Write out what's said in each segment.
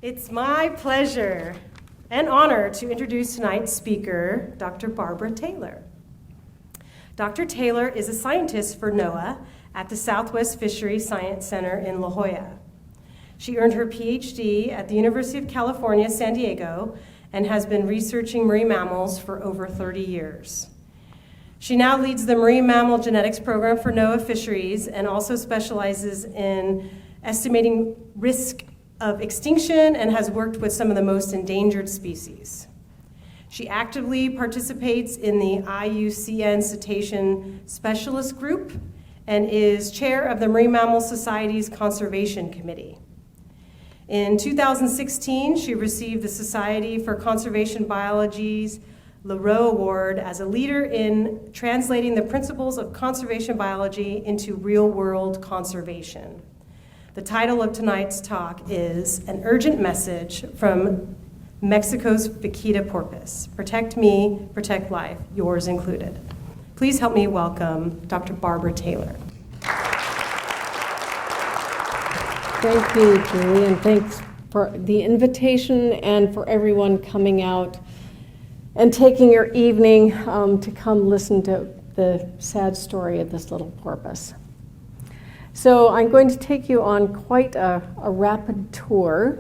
It's my pleasure and honor to introduce tonight's speaker, Dr. Barbara Taylor. Dr. Taylor is a scientist for NOAA at the Southwest Fisheries Science Center in La Jolla. She earned her PhD at the University of California, San Diego, and has been researching marine mammals for over 30 years. She now leads the Marine Mammal Genetics Program for NOAA Fisheries and also specializes in estimating risk of extinction and has worked with some of the most endangered species. She actively participates in the IUCN Cetacean Specialist Group and is chair of the Marine Mammal Society's Conservation Committee. In 2016, she received the Society for Conservation Biology's LaRoe Award as a leader in translating the principles of conservation biology into real-world conservation. The title of tonight's talk is An Urgent Message from Mexico's Vaquita porpoise. Protect me, protect life, yours included. Please help me welcome Dr. Barbara Taylor. Thank you, Julie, and thanks for the invitation and for everyone coming out and taking your evening to come listen to the sad story of this little porpoise. So I'm going to take you on quite a rapid tour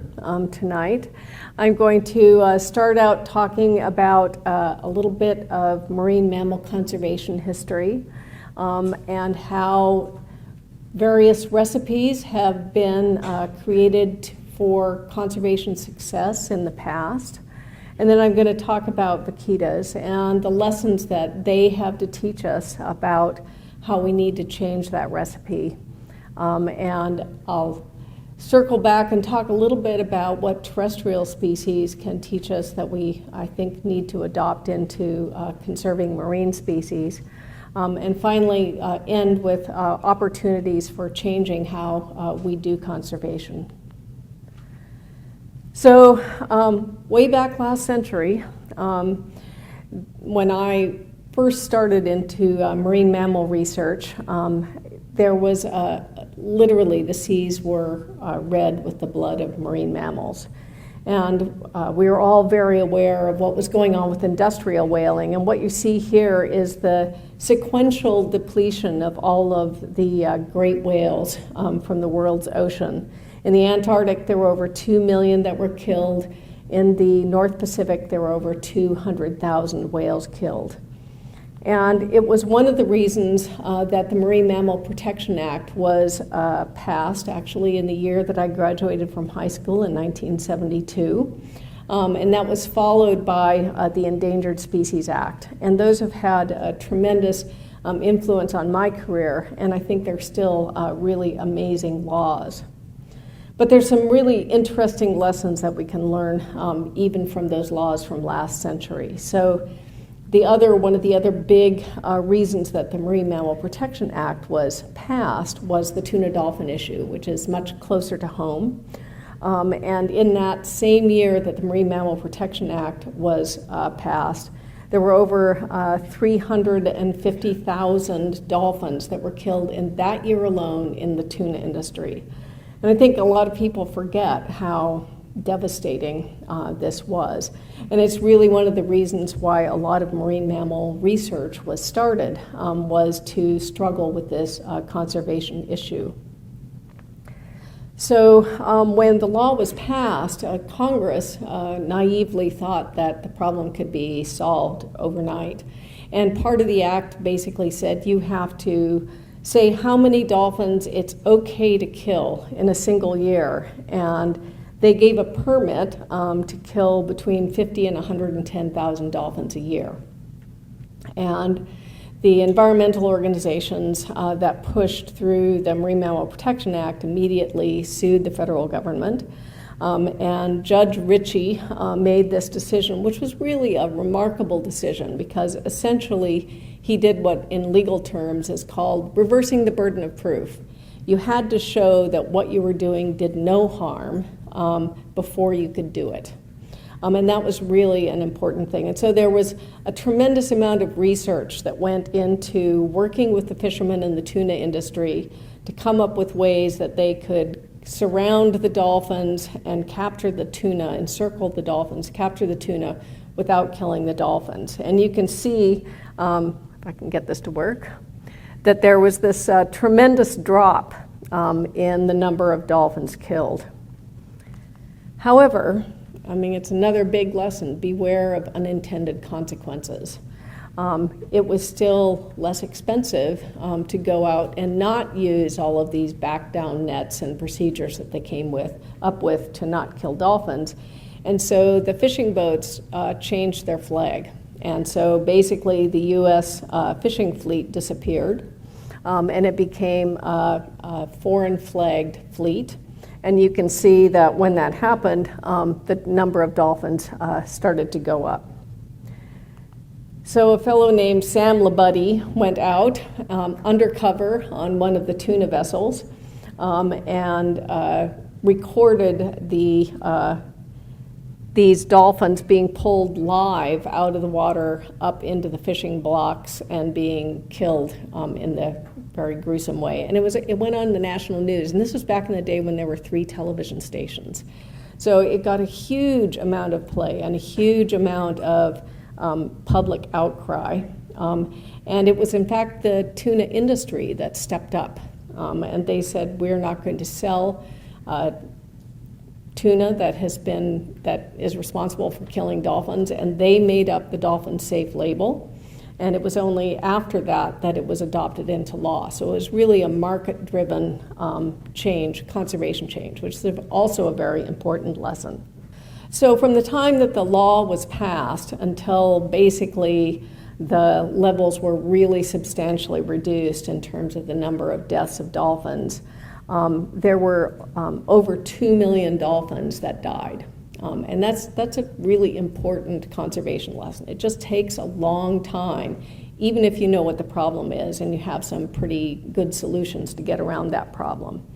tonight. I'm going to start out talking about a little bit of marine mammal conservation history and how various recipes have been created for conservation success in the past. And then I'm going to talk about vaquitas and the lessons that they have to teach us about how we need to change that recipe. And I'll circle back and talk a little bit about what terrestrial species can teach us that we, I think, need to adopt into conserving marine species. And finally, end with opportunities for changing how we do conservation. So way back last century, when I first started into marine mammal research, there was literally the seas were red with the blood of marine mammals. And we were all very aware of what was going on with industrial whaling. And what you see here is the sequential depletion of all of the great whales from the world's ocean. In the Antarctic, there were over 2 million that were killed. In the North Pacific, there were over 200,000 whales killed. And it was one of the reasons that the Marine Mammal Protection Act was passed, actually, in the year that I graduated from high school in 1972. And that was followed by the Endangered Species Act. And those have had a tremendous influence on my career, and I think they're still really amazing laws. But there's some really interesting lessons that we can learn even from those laws from last century. So one of the other big reasons that the Marine Mammal Protection Act was passed was the tuna dolphin issue, which is much closer to home. And in that same year that the Marine Mammal Protection Act was passed, there were over 350,000 dolphins that were killed in that year alone in the tuna industry. And I think a lot of people forget how devastating this was. And it's really one of the reasons why a lot of marine mammal research was started, was to struggle with this conservation issue. So when the law was passed, Congress naively thought that the problem could be solved overnight. And part of the act basically said you have to say how many dolphins it's okay to kill in a single year. And they gave a permit to kill between 50 and 110,000 dolphins a year. And the environmental organizations that pushed through the Marine Mammal Protection Act immediately sued the federal government. And Judge Ritchie made this decision, which was really a remarkable decision because essentially he did what in legal terms is called reversing the burden of proof. You had to show that what you were doing did no harm before you could do it. And that was really an important thing. And so there was a tremendous amount of research that went into working with the fishermen in the tuna industry to come up with ways that they could surround the dolphins and capture the tuna, encircle the dolphins, capture the tuna without killing the dolphins. And you can see, if I can get this to work, that there was this tremendous drop in the number of dolphins killed. However, I mean, it's another big lesson: beware of unintended consequences. It was still less expensive to go out and not use all of these back-down nets and procedures that they came up with to not kill dolphins. And so the fishing boats changed their flag. And so basically the U.S. fishing fleet disappeared, and it became a foreign-flagged fleet. And you can see that when that happened, the number of dolphins started to go up. So a fellow named Sam Labuddy went out undercover on one of the tuna vessels and recorded these dolphins being pulled live out of the water up into the fishing blocks and being killed in the very gruesome way. And it went on the national news, and this was back in the day when there were 3 television stations. So it got a huge amount of play and a huge amount of public outcry. And it was in fact the tuna industry that stepped up, and they said, we're not going to sell tuna that is responsible for killing dolphins, and they made up the dolphin safe label. And it was only after that it was adopted into law. So it was really a market-driven change, conservation change, which is also a very important lesson. So from the time that the law was passed until basically the levels were really substantially reduced in terms of the number of deaths of dolphins, there were over 2 million dolphins that died. And that's a really important conservation lesson. It just takes a long time, even if you know what the problem is and you have some pretty good solutions to get around that problem.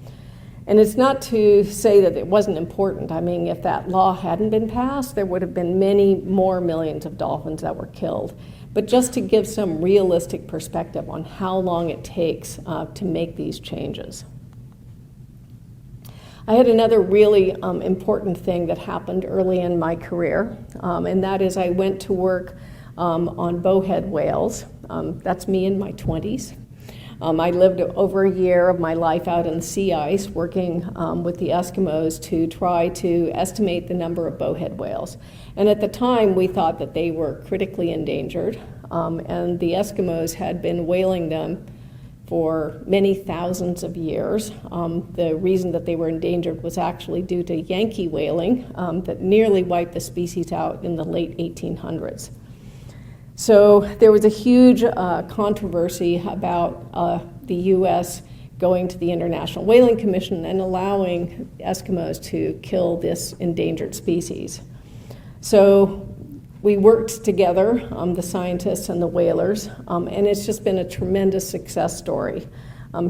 And it's not to say that it wasn't important. I mean, if that law hadn't been passed, there would have been many more millions of dolphins that were killed. But just to give some realistic perspective on how long it takes to make these changes. I had another really important thing that happened early in my career, and that is I went to work on bowhead whales. That's me in my 20s. I lived over a year of my life out in the sea ice working with the Eskimos to try to estimate the number of bowhead whales. And at the time, we thought that they were critically endangered, and the Eskimos had been whaling them for many thousands of years. The reason that they were endangered was actually due to Yankee whaling that nearly wiped the species out in the late 1800s. So there was a huge controversy about the U.S. going to the International Whaling Commission and allowing Eskimos to kill this endangered species. So we worked together, the scientists and the whalers, and it's just been a tremendous success story.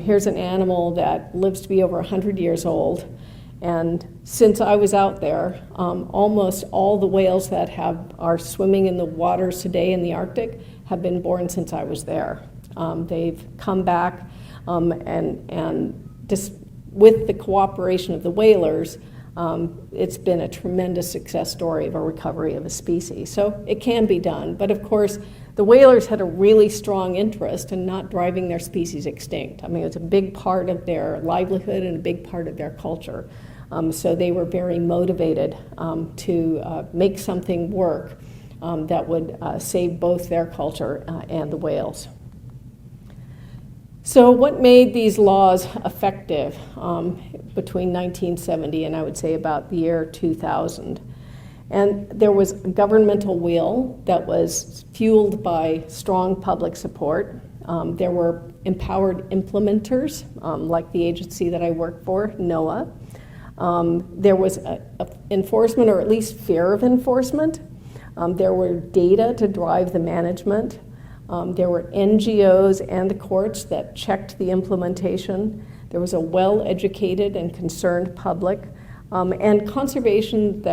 Here's an animal that lives to be over 100 years old, and since I was out there, almost all the whales that are swimming in the waters today in the Arctic have been born since I was there. They've come back, and just with the cooperation of the whalers, it's been a tremendous success story of a recovery of a species. So it can be done, but of course, the whalers had a really strong interest in not driving their species extinct. I mean, it's a big part of their livelihood and a big part of their culture. So they were very motivated to make something work that would save both their culture and the whales. So what made these laws effective between 1970 and I would say about the year 2000? And there was a governmental will that was fueled by strong public support. There were empowered implementers, like the agency that I work for, NOAA. There was enforcement, or at least fear of enforcement. There were data to drive the management. There were NGOs and the courts that checked the implementation. There was a well-educated and concerned public, and conservation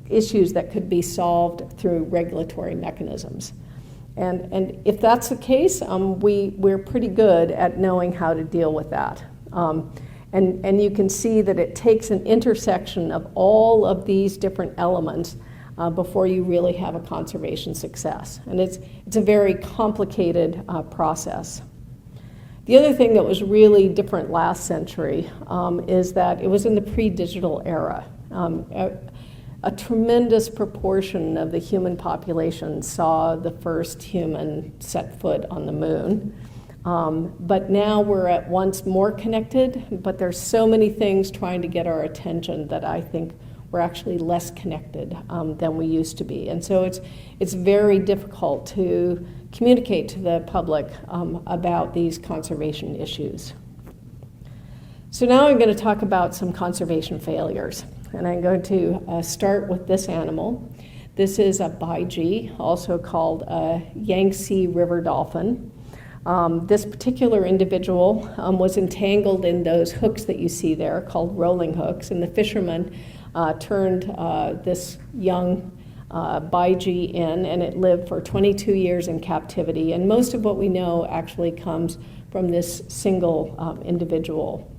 issues that could be solved through regulatory mechanisms. And if that's the case, we're pretty good at knowing how to deal with that. And you can see that it takes an intersection of all of these different elements before you really have a conservation success. And it's a very complicated process. The other thing that was really different last century is that it was in the pre-digital era. A tremendous proportion of the human population saw the first human set foot on the moon. But now we're at once more connected, but there's so many things trying to get our attention that I think we're actually less connected than we used to be. And so it's very difficult to communicate to the public about these conservation issues. So now I'm going to talk about some conservation failures. And I'm going to start with this animal. This is a baiji, also called a Yangtze River dolphin. This particular individual was entangled in those hooks that you see there, called rolling hooks, and the fishermen turned this young baiji in, and it lived for 22 years in captivity. And most of what we know actually comes from this single individual.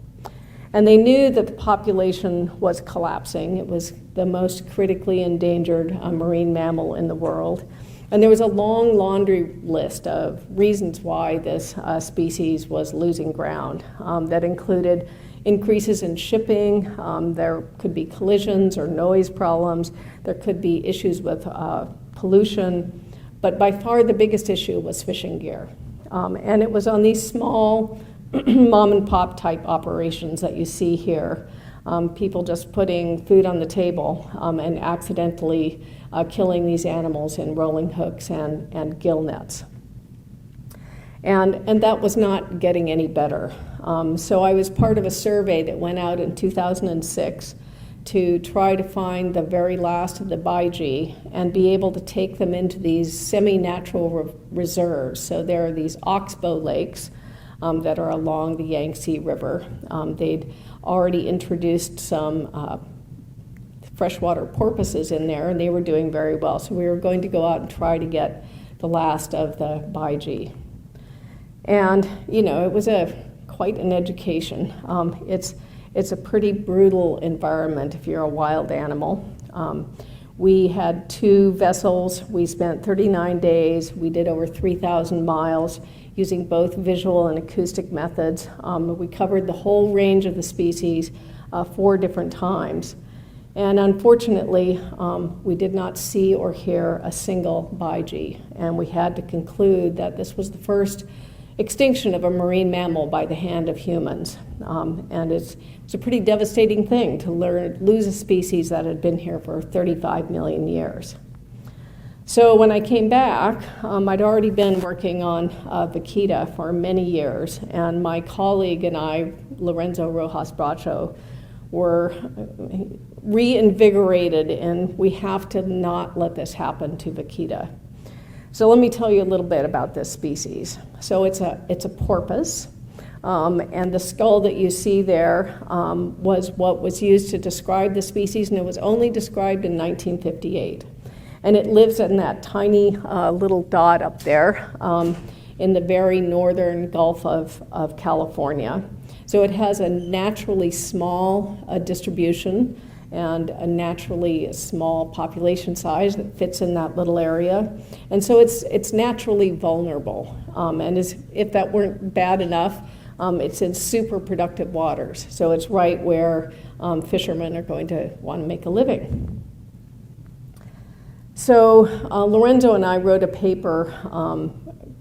And they knew that the population was collapsing. It was the most critically endangered marine mammal in the world. And there was a long laundry list of reasons why this species was losing ground that included increases in shipping, there could be collisions or noise problems, there could be issues with pollution, but by far the biggest issue was fishing gear. And it was on these small mom and pop type operations that you see here, people just putting food on the table and accidentally killing these animals in rolling hooks and gill nets. And that was not getting any better. So I was part of a survey that went out in 2006 to try to find the very last of the baiji and be able to take them into these semi-natural reserves. So there are these oxbow lakes that are along the Yangtze River. They'd already introduced some freshwater porpoises in there, and they were doing very well. So we were going to go out and try to get the last of the baiji. And, you know, it was quite an education. It's a pretty brutal environment if you're a wild animal. We had 2 vessels. We spent 39 days. We did over 3,000 miles using both visual and acoustic methods. We covered the whole range of the species 4 different times. And unfortunately, we did not see or hear a single baiji. And we had to conclude that this was the first extinction of a marine mammal by the hand of humans. And it's a pretty devastating thing to lose a species that had been here for 35 million years. So when I came back, I'd already been working on Vaquita for many years, and my colleague and I, Lorenzo Rojas Bracho, were reinvigorated in we have to not let this happen to Vaquita. So let me tell you a little bit about this species. So it's a porpoise, and the skull that you see there was what was used to describe the species, and it was only described in 1958. And it lives in that tiny little dot up there in the very northern Gulf of California. So it has a naturally small distribution and a naturally small population size that fits in that little area. And so it's naturally vulnerable. And if that weren't bad enough, it's in super productive waters. So it's right where fishermen are going to want to make a living. So Lorenzo and I wrote a paper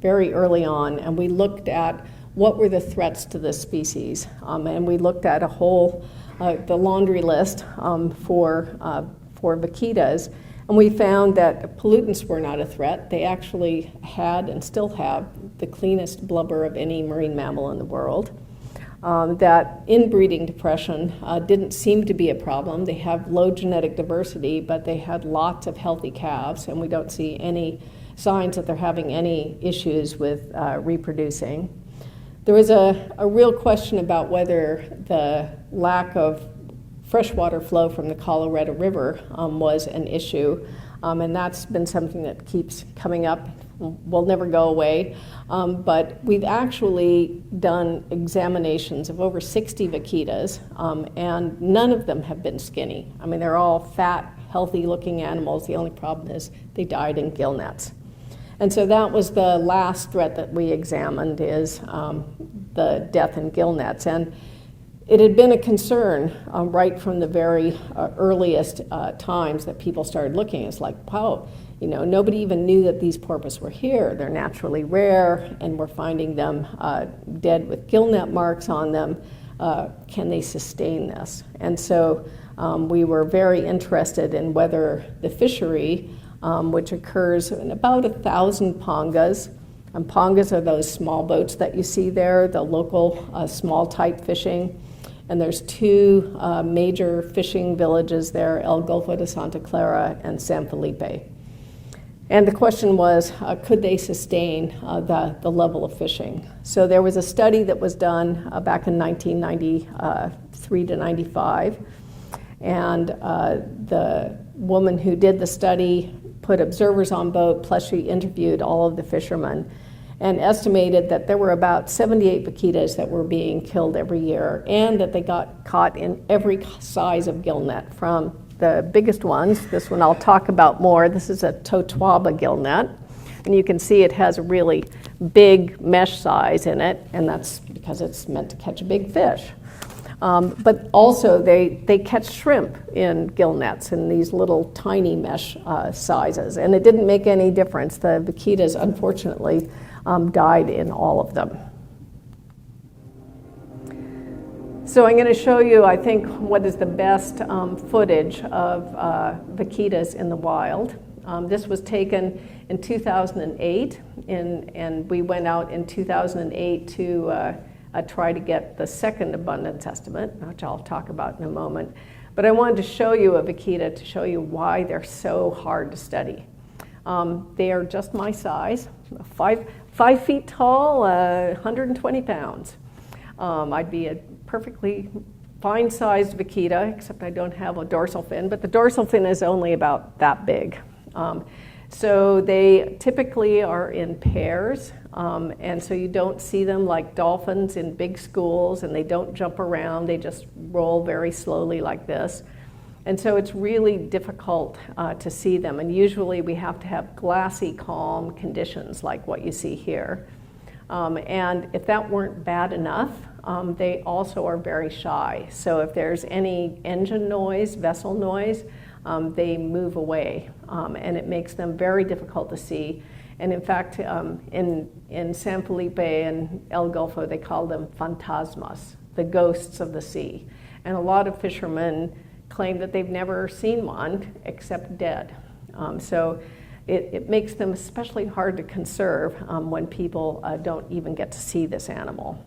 very early on, and we looked at what were the threats to this species. And we looked at a whole the laundry list for vaquitas, and we found that pollutants were not a threat. They actually had and still have the cleanest blubber of any marine mammal in the world. That inbreeding depression didn't seem to be a problem. They have low genetic diversity, but they had lots of healthy calves, and we don't see any signs that they're having any issues with reproducing. There was a real question about whether the lack of freshwater flow from the Colorado River was an issue, and that's been something that keeps coming up will never go away. But we've actually done examinations of over 60 vaquitas, and none of them have been skinny. I mean, they're all fat, healthy-looking animals. The only problem is they died in gillnets. And so that was the last threat that we examined, is the death in gillnets. And it had been a concern right from the very earliest times that people started looking. It's like, wow, you know, nobody even knew that these porpoises were here. They're naturally rare, and we're finding them dead with gillnet marks on them. Can they sustain this? And so we were very interested in whether the fishery, which occurs in about 1,000 pongas, and pongas are those small boats that you see there, the local small type fishing. And there's two major fishing villages there, El Golfo de Santa Clara and San Felipe. And the question was, could they sustain the level of fishing? So there was a study that was done back in 1993 to 95. And the woman who did the study put observers on boat, plus she interviewed all of the fishermen, and estimated that there were about 78 vaquitas that were being killed every year, and that they got caught in every size of gillnet, from the biggest ones. This one I'll talk about more. This is a Totoaba gillnet, and you can see it has a really big mesh size in it, and that's because it's meant to catch a big fish. But also they catch shrimp in gillnets in these little tiny mesh sizes, and it didn't make any difference. The vaquitas, unfortunately, died in all of them. So I'm going to show you, I think, what is the best footage of vaquitas in the wild. This was taken in 2008, and we went out in 2008 to try to get the second abundance estimate, which I'll talk about in a moment. But I wanted to show you a vaquita to show you why they're so hard to study. They are just my size, 5 feet tall, 120 pounds. I'd be a perfectly fine-sized vaquita, except I don't have a dorsal fin, but the dorsal fin is only about that big. So they typically are in pairs, and so you don't see them like dolphins in big schools, and they don't jump around, they just roll very slowly like this. And so it's really difficult to see them, and usually we have to have glassy, calm conditions like what you see here. And if that weren't bad enough, they also are very shy. So if there's any engine noise, vessel noise, they move away, and it makes them very difficult to see. And in fact, in San Felipe and El Golfo, they call them fantasmas, the ghosts of the sea. And a lot of fishermen claim that they've never seen one except dead. So it makes them especially hard to conserve when people don't even get to see this animal.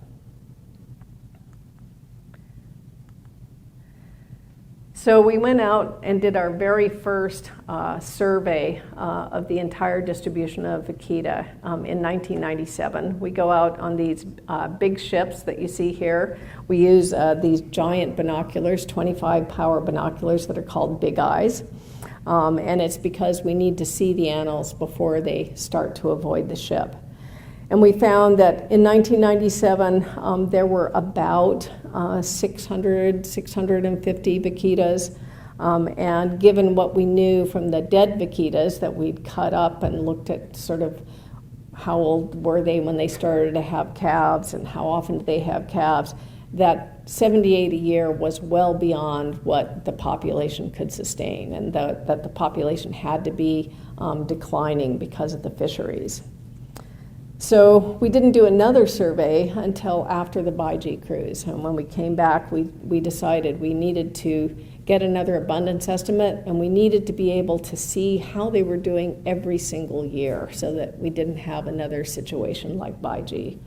So we went out and did our very first survey of the entire distribution of vaquita in 1997. We go out on these big ships that you see here. We use these giant binoculars, 25 power binoculars that are called big eyes. And it's because we need to see the animals before they start to avoid the ship. And we found that in 1997, there were about 650 vaquitas. And given what we knew from the dead vaquitas that we'd cut up and looked at sort of how old were they when they started to have calves and how often did they have calves, that 78 a year was well beyond what the population could sustain, and that the population had to be declining because of the fisheries. So we didn't do another survey until after the baiji cruise. And when we came back, we decided we needed to get another abundance estimate, and we needed to be able to see how they were doing every single year so that we didn't have another situation like baiji.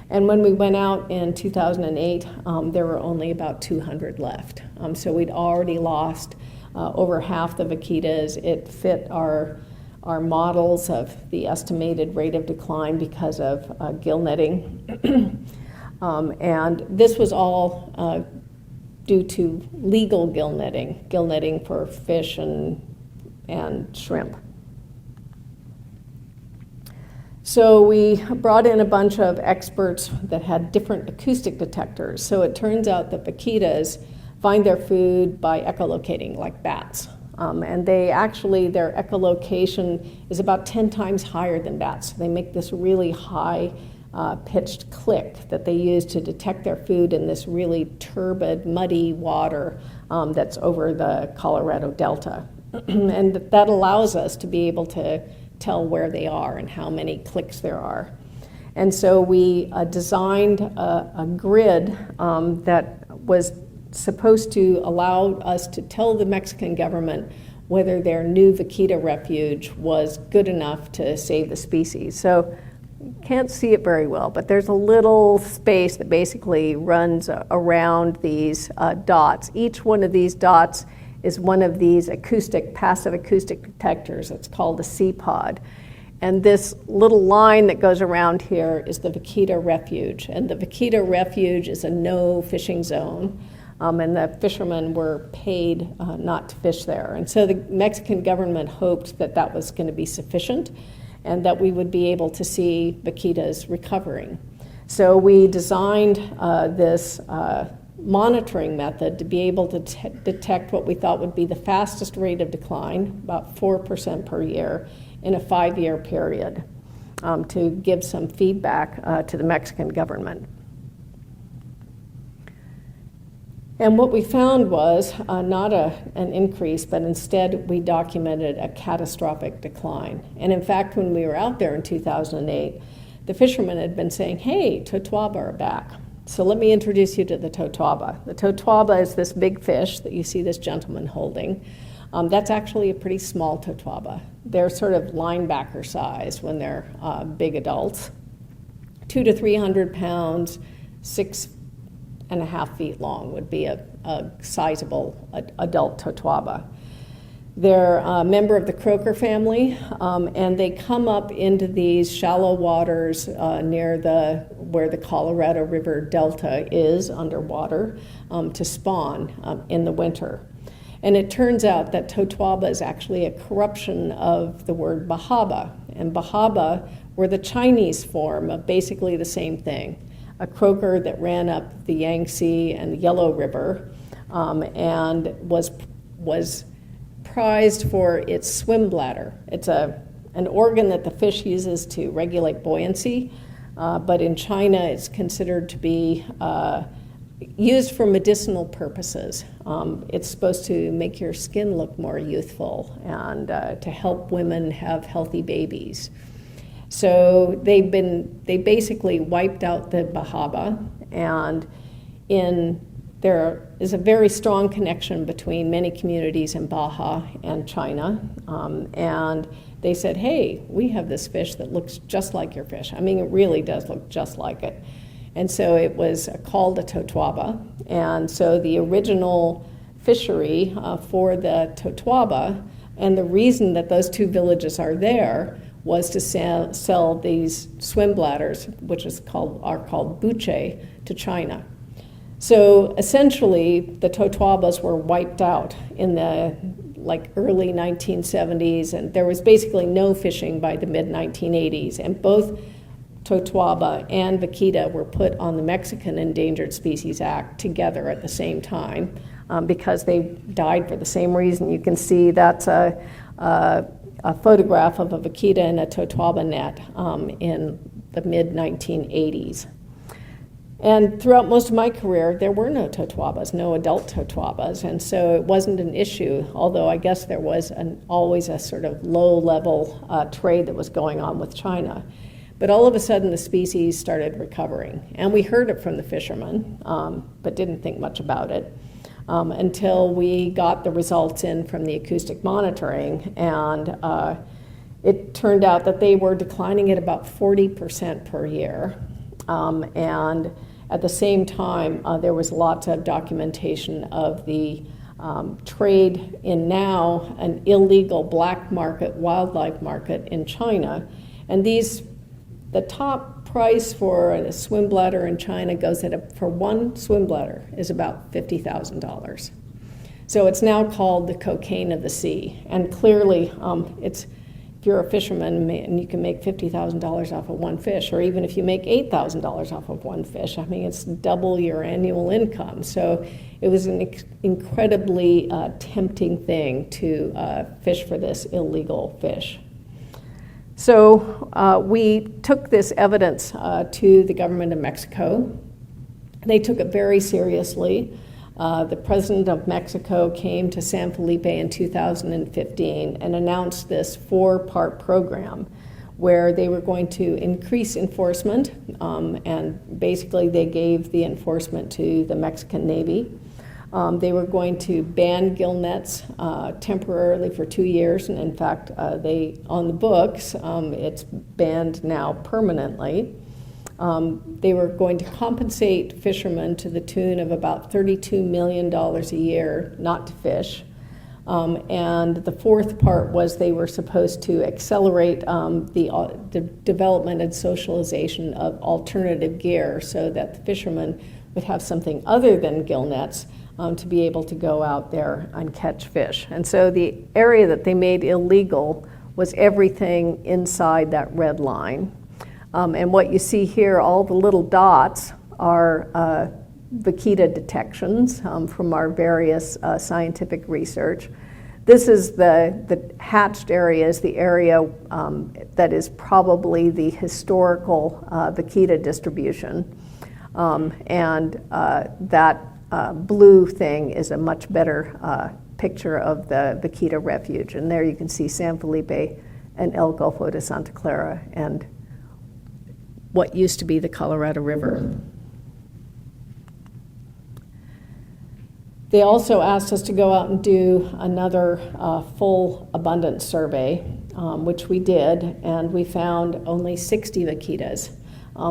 And when we went out in 2008, there were only about 200 left. So we'd already lost over half the vaquitas. It fit our models of the estimated rate of decline because of gill netting. And this was all due to legal gill netting for fish and shrimp. So we brought in a bunch of experts that had different acoustic detectors. So it turns out that vaquitas find their food by echolocating, like bats. And they actually, their echolocation is about 10 times higher than bats. They make this really high pitched click that they use to detect their food in this really turbid, muddy water that's over the Colorado Delta. And that allows us to be able to tell where they are and how many clicks there are. And so we designed a grid that was supposed to allow us to tell the Mexican government whether their new Vaquita refuge was good enough to save the species. So you can't see it very well, but there's a little space that basically runs around these dots. Each one of these dots is one of these passive acoustic detectors. It's called a C-pod. And this little line that goes around here is the Vaquita refuge. And the Vaquita refuge is a no fishing zone. And the fishermen were paid not to fish there. And so the Mexican government hoped that that was going to be sufficient and that we would be able to see vaquitas recovering. So we designed this monitoring method to be able to detect what we thought would be the fastest rate of decline, about 4% per year, in a 5-year period, to give some feedback to the Mexican government. And what we found was not an increase, but instead we documented a catastrophic decline. And in fact, when we were out there in 2008, the fishermen had been saying, hey, totoaba are back. So let me introduce you to the totoaba. The totoaba is this big fish that you see this gentleman holding. That's actually a pretty small totoaba. They're sort of linebacker size when they're big adults. 200 to 300 pounds, 6.5 feet long would be a sizable adult totoaba. They're a member of the croaker family, and they come up into these shallow waters near where the Colorado River Delta is underwater to spawn in the winter. And it turns out that totoaba is actually a corruption of the word bahaba. And bahaba were the Chinese form of basically the same thing. A croaker that ran up the Yangtze and the Yellow River and was prized for its swim bladder. It's an organ that the fish uses to regulate buoyancy, but in China it's considered to be used for medicinal purposes. It's supposed to make your skin look more youthful and to help women have healthy babies. So they basically wiped out the bahaba, and there is a very strong connection between many communities in Baja and China, and they said, hey, we have this fish that looks just like your fish. I mean, it really does look just like it. And so it was called a totoaba, and so the original fishery for the totoaba, and the reason that those two villages are there was to sell these swim bladders, which are called buche, to China. So essentially, the totoabas were wiped out in the early 1970s, and there was basically no fishing by the mid-1980s, and both totoaba and vaquita were put on the Mexican Endangered Species Act together at the same time because they died for the same reason. You can see that's a photograph of a vaquita in a totoaba net in the mid-1980s. And throughout most of my career, there were no totoabas, no adult totoabas, and so it wasn't an issue, although I guess there was always a sort of low-level trade that was going on with China. But all of a sudden, the species started recovering, and we heard it from the fishermen, but didn't think much about it. Until we got the results in from the acoustic monitoring, and it turned out that they were declining at about 40% per year. And at the same time, there was lots of documentation of the trade in now an illegal black market wildlife market in China. And the top price for a swim bladder in China goes for one swim bladder is about $50,000. So it's now called the cocaine of the sea. And clearly, if if you're a fisherman and you can make $50,000 off of one fish, or even if you make $8,000 off of one fish, I mean, it's double your annual income. So it was an incredibly tempting thing to fish for this illegal fish. So we took this evidence to the government of Mexico. They took it very seriously. The president of Mexico came to San Felipe in 2015 and announced this 4-part program where they were going to increase enforcement, and basically they gave the enforcement to the Mexican Navy. They were going to ban gillnets temporarily for 2 years, and in fact, on the books, it's banned now permanently. They were going to compensate fishermen to the tune of about $32 million a year not to fish. And the 4th part was they were supposed to accelerate the development and socialization of alternative gear so that the fishermen would have something other than gillnets to be able to go out there and catch fish. And so the area that they made illegal was everything inside that red line. And what you see here, all the little dots are Vaquita detections from our various scientific research. This is the hatched area is the area that is probably the historical Vaquita distribution. And that blue thing is a much better picture of the Vaquita refuge. And there you can see San Felipe and El Golfo de Santa Clara and what used to be the Colorado River. They also asked us to go out and do another full abundance survey, which we did, and we found only 60 vaquitas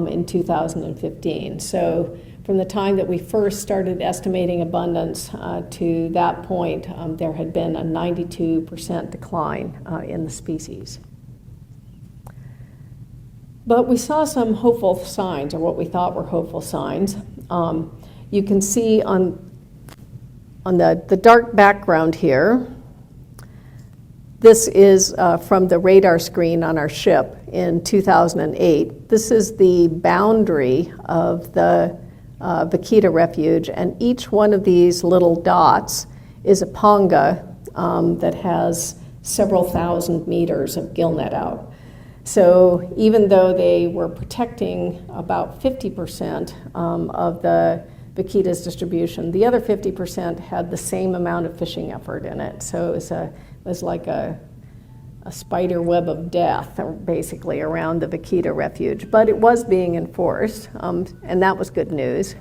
in 2015. So from the time that we first started estimating abundance to that point, there had been a 92% decline in the species. But we saw some hopeful signs, or what we thought were hopeful signs. You can see on the dark background here, this is from the radar screen on our ship in 2008. This is the boundary of the Vaquita refuge, and each one of these little dots is a ponga that has several thousand meters of gillnet out. So even though they were protecting about 50% of the Vaquita's distribution, the other 50% had the same amount of fishing effort in it. So it was like a spider web of death, basically, around the Vaquita refuge. But it was being enforced, and that was good news.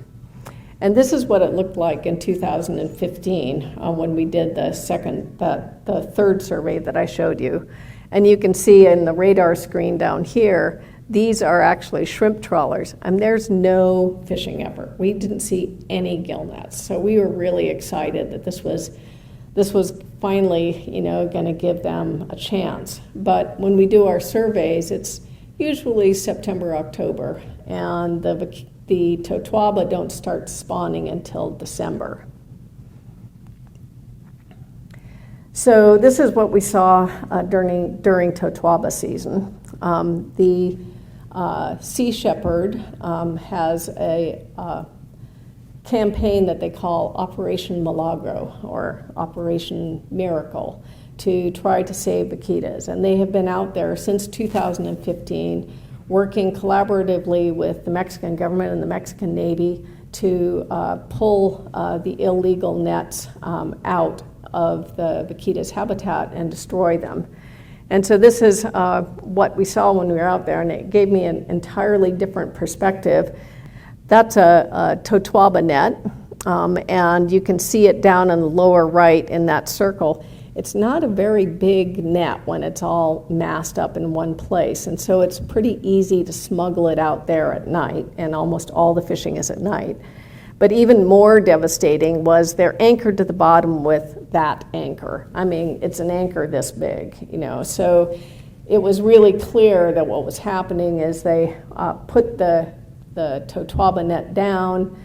And this is what it looked like in 2015 when we did the third survey that I showed you. And you can see in the radar screen down here, these are actually shrimp trawlers, and there's no fishing effort. We didn't see any gillnets, so we were really excited that this was finally, going to give them a chance. But when we do our surveys, it's usually September, October, and the totuaba don't start spawning until December. So this is what we saw during totuaba season. The Sea Shepherd has a campaign that they call Operation Milagro, or Operation Miracle, to try to save vaquitas. And they have been out there since 2015 working collaboratively with the Mexican government and the Mexican Navy to pull the illegal nets out of the vaquita's habitat and destroy them. And so this is what we saw when we were out there, and it gave me an entirely different perspective. That's a totuaba net, and you can see it down in the lower right in that circle. It's not a very big net when it's all massed up in one place, and so it's pretty easy to smuggle it out there at night, and almost all the fishing is at night. But even more devastating was they're anchored to the bottom with that anchor. I mean, it's an anchor this big, So it was really clear that what was happening is they put the totuaba net down.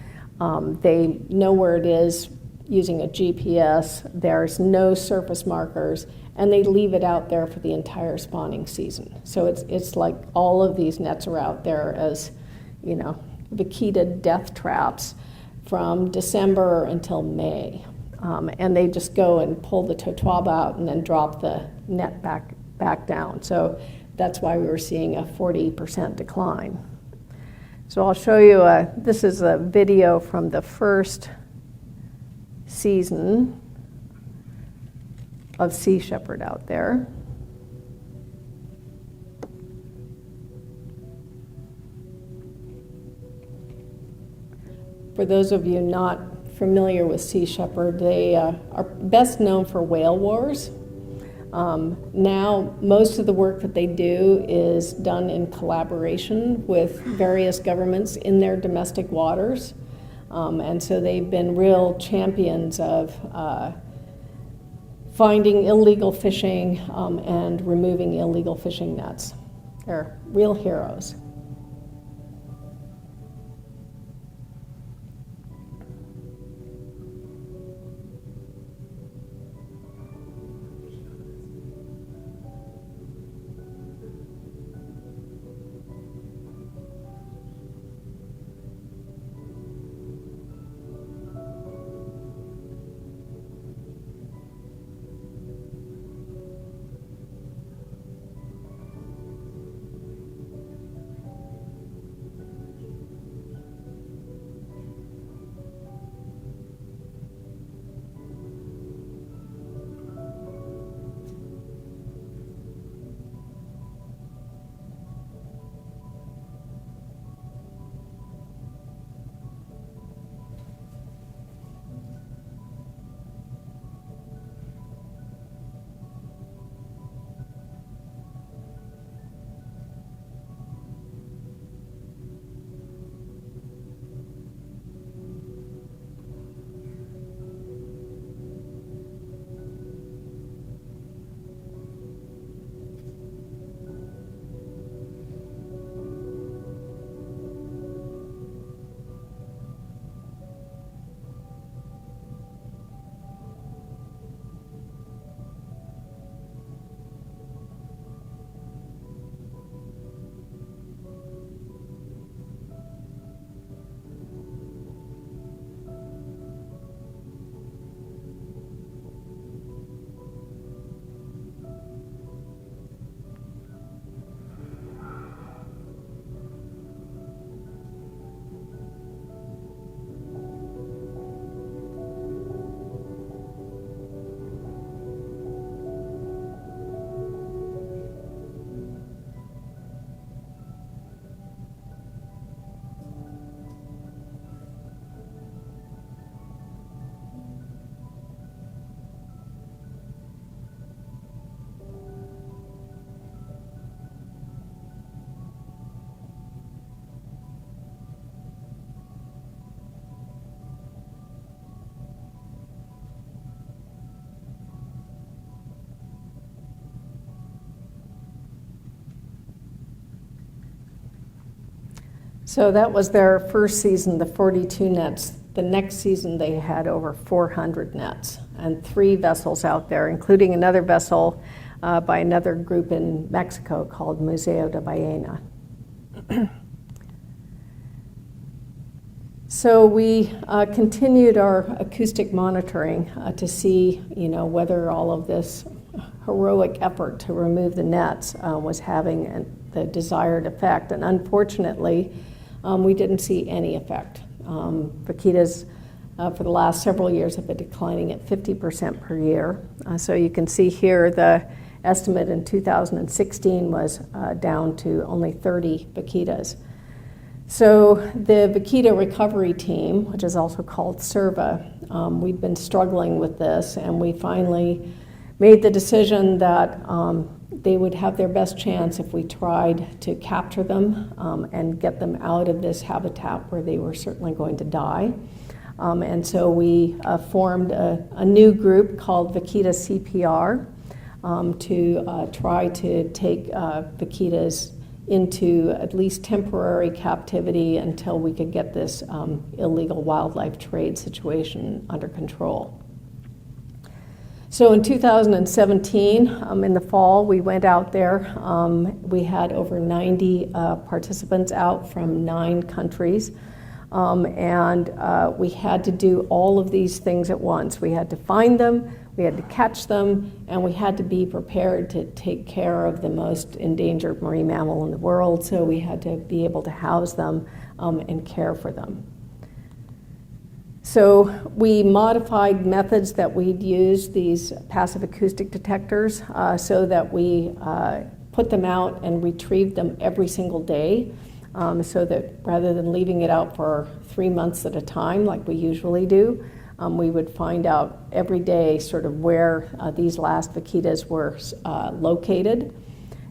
They know where it is using a GPS. There's no surface markers, and they leave it out there for the entire spawning season. So it's like all of these nets are out there as, you know, vaquita death traps from December until May. And they just go and pull the totoaba out and then drop the net back down. So that's why we were seeing a 40% decline. So I'll show you, this is a video from the first season of sea shepherd out there. For those of you not familiar with sea shepherd, they are best known for whale wars. Now, most of the work that they do is done in collaboration with various governments in their domestic waters. And so they've been real champions of finding illegal fishing and removing illegal fishing nets. They're real heroes. So that was their first season, the 42 nets. The next season they had over 400 nets and 3 vessels out there, including another vessel by another group in Mexico called Museo de Ballena. So we continued our acoustic monitoring to see, whether all of this heroic effort to remove the nets was having the desired effect. And unfortunately, we didn't see any effect. Vaquitas for the last several years have been declining at 50% per year. So you can see here the estimate in 2016 was down to only 30 vaquitas. So the Vaquita recovery team, which is also called CERVA, we've been struggling with this, and we finally made the decision that they would have their best chance if we tried to capture them and get them out of this habitat where they were certainly going to die. And so we formed a new group called Vaquita CPR to try to take vaquitas into at least temporary captivity until we could get this illegal wildlife trade situation under control. So in 2017, in the fall, we went out there. We had over 90 participants out from 9 countries. And we had to do all of these things at once. We had to find them, we had to catch them, and we had to be prepared to take care of the most endangered marine mammal in the world, so we had to be able to house them and care for them. So we modified methods that we'd used, these passive acoustic detectors, so that we put them out and retrieved them every single day, so that rather than leaving it out for 3 months at a time like we usually do, we would find out every day sort of where these last vaquitas were located.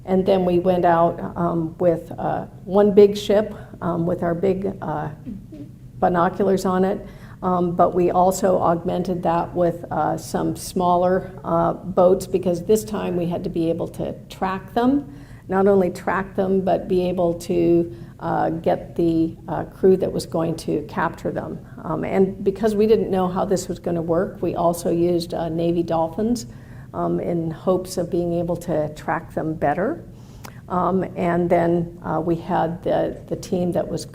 And then we went out with one big ship with our big binoculars on it, but we also augmented that with some smaller boats, because this time we had to be able to track them, not only track them, but be able to get the crew that was going to capture them. And because we didn't know how this was going to work, we also used Navy dolphins in hopes of being able to track them better. And then we had the team that was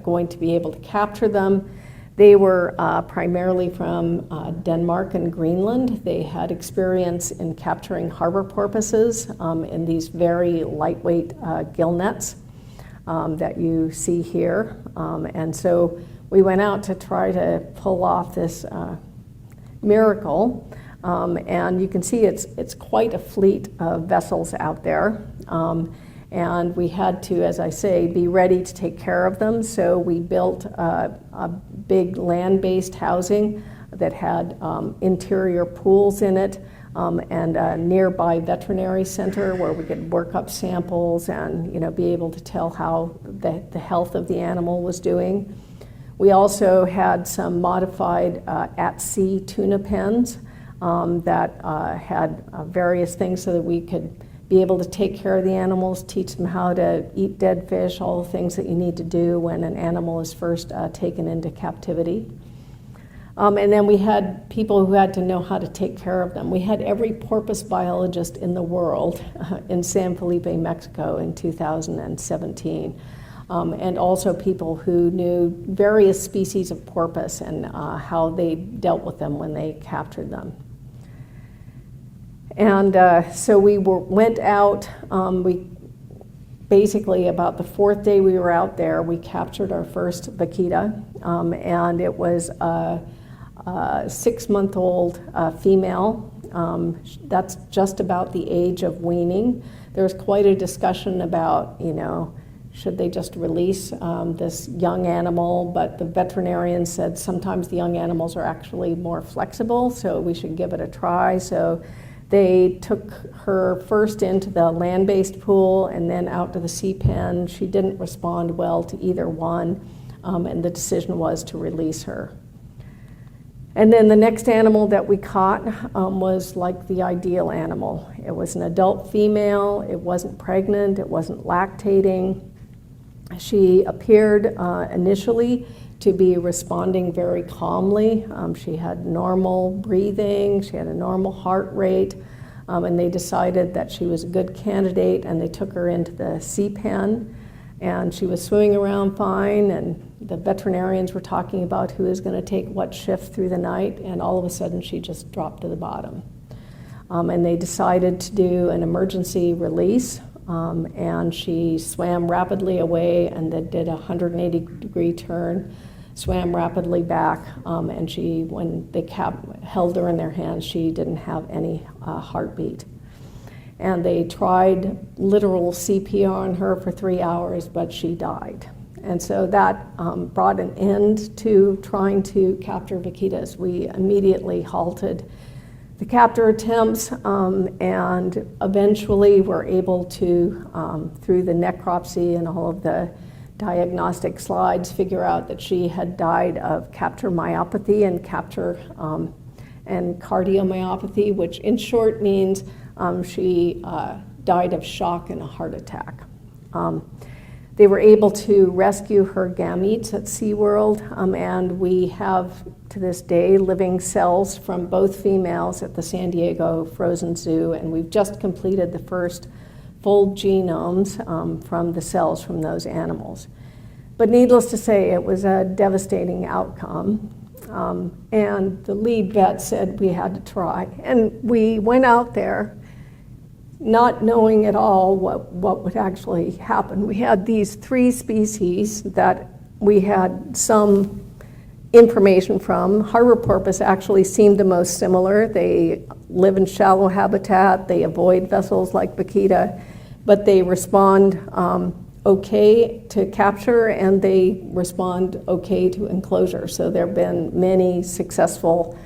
going to be able to capture them. They were primarily from Denmark and Greenland. They had experience in capturing harbor porpoises in these very lightweight gillnets that you see here. And so we went out to try to pull off this miracle. And you can see it's quite a fleet of vessels out there. And we had to, as I say, be ready to take care of them. So we built a big land-based housing that had interior pools in it, and a nearby veterinary center where we could work up samples and be able to tell how the health of the animal was doing. We also had some modified at-sea tuna pens that had various things so that we could be able to take care of the animals, teach them how to eat dead fish, all the things that you need to do when an animal is first taken into captivity. And then we had people who had to know how to take care of them. We had every porpoise biologist in the world in San Felipe, Mexico in 2017. And also people who knew various species of porpoise and how they dealt with them when they captured them. And so we went out, we basically about the 4th day we were out there, we captured our first vaquita, and it was a 6-month-old female. That's just about the age of weaning. There was quite a discussion about, should they just release this young animal, but the veterinarian said sometimes the young animals are actually more flexible, so we should give it a try. So they took her first into the land-based pool and then out to the sea pen. She didn't respond well to either one, and the decision was to release her. And then the next animal that we caught was like the ideal animal. It was an adult female, it wasn't pregnant, it wasn't lactating. She appeared initially to be responding very calmly. She had normal breathing, she had a normal heart rate, and they decided that she was a good candidate, and they took her into the sea pen, and she was swimming around fine, and the veterinarians were talking about who is going to take what shift through the night, and all of a sudden she just dropped to the bottom. And they decided to do an emergency release, and she swam rapidly away and then did a 180-degree turn, swam rapidly back, and when they held her in their hands, she didn't have any heartbeat. And they tried literal CPR on her for 3 hours, but she died. And so that brought an end to trying to capture vaquitas. We immediately halted the capture attempts, and eventually were able to, through the necropsy and all of the diagnostic slides, figure out that she had died of capture myopathy and cardiomyopathy, which in short means she died of shock and a heart attack. They were able to rescue her gametes at SeaWorld, and we have, to this day, living cells from both females at the San Diego Frozen Zoo, and we've just completed the first full genomes from the cells from those animals. But needless to say, it was a devastating outcome, and the lead vet said we had to try. And we went out there not knowing at all what would actually happen. We had these 3 species that we had some information from. Harbor porpoise actually seemed the most similar. They live in shallow habitat, they avoid vessels like Vaquita, but they respond okay to capture and they respond okay to enclosure. So there have been many successful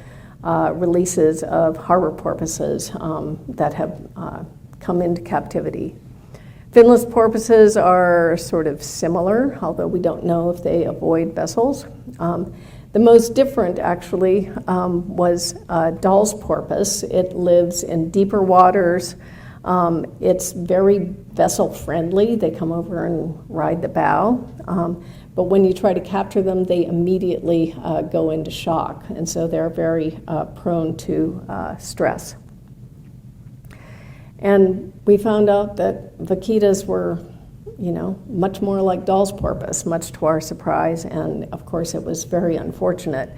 releases of harbor porpoises that have come into captivity. Finless porpoises are sort of similar, although we don't know if they avoid vessels. The most different, actually, was Dahl's porpoise. It lives in deeper waters. It's very vessel-friendly. They come over and ride the bow. But when you try to capture them, they immediately go into shock, and so they're very prone to stress. And we found out that Vaquitas were, much more like Dahl's porpoise, much to our surprise, and of course it was very unfortunate.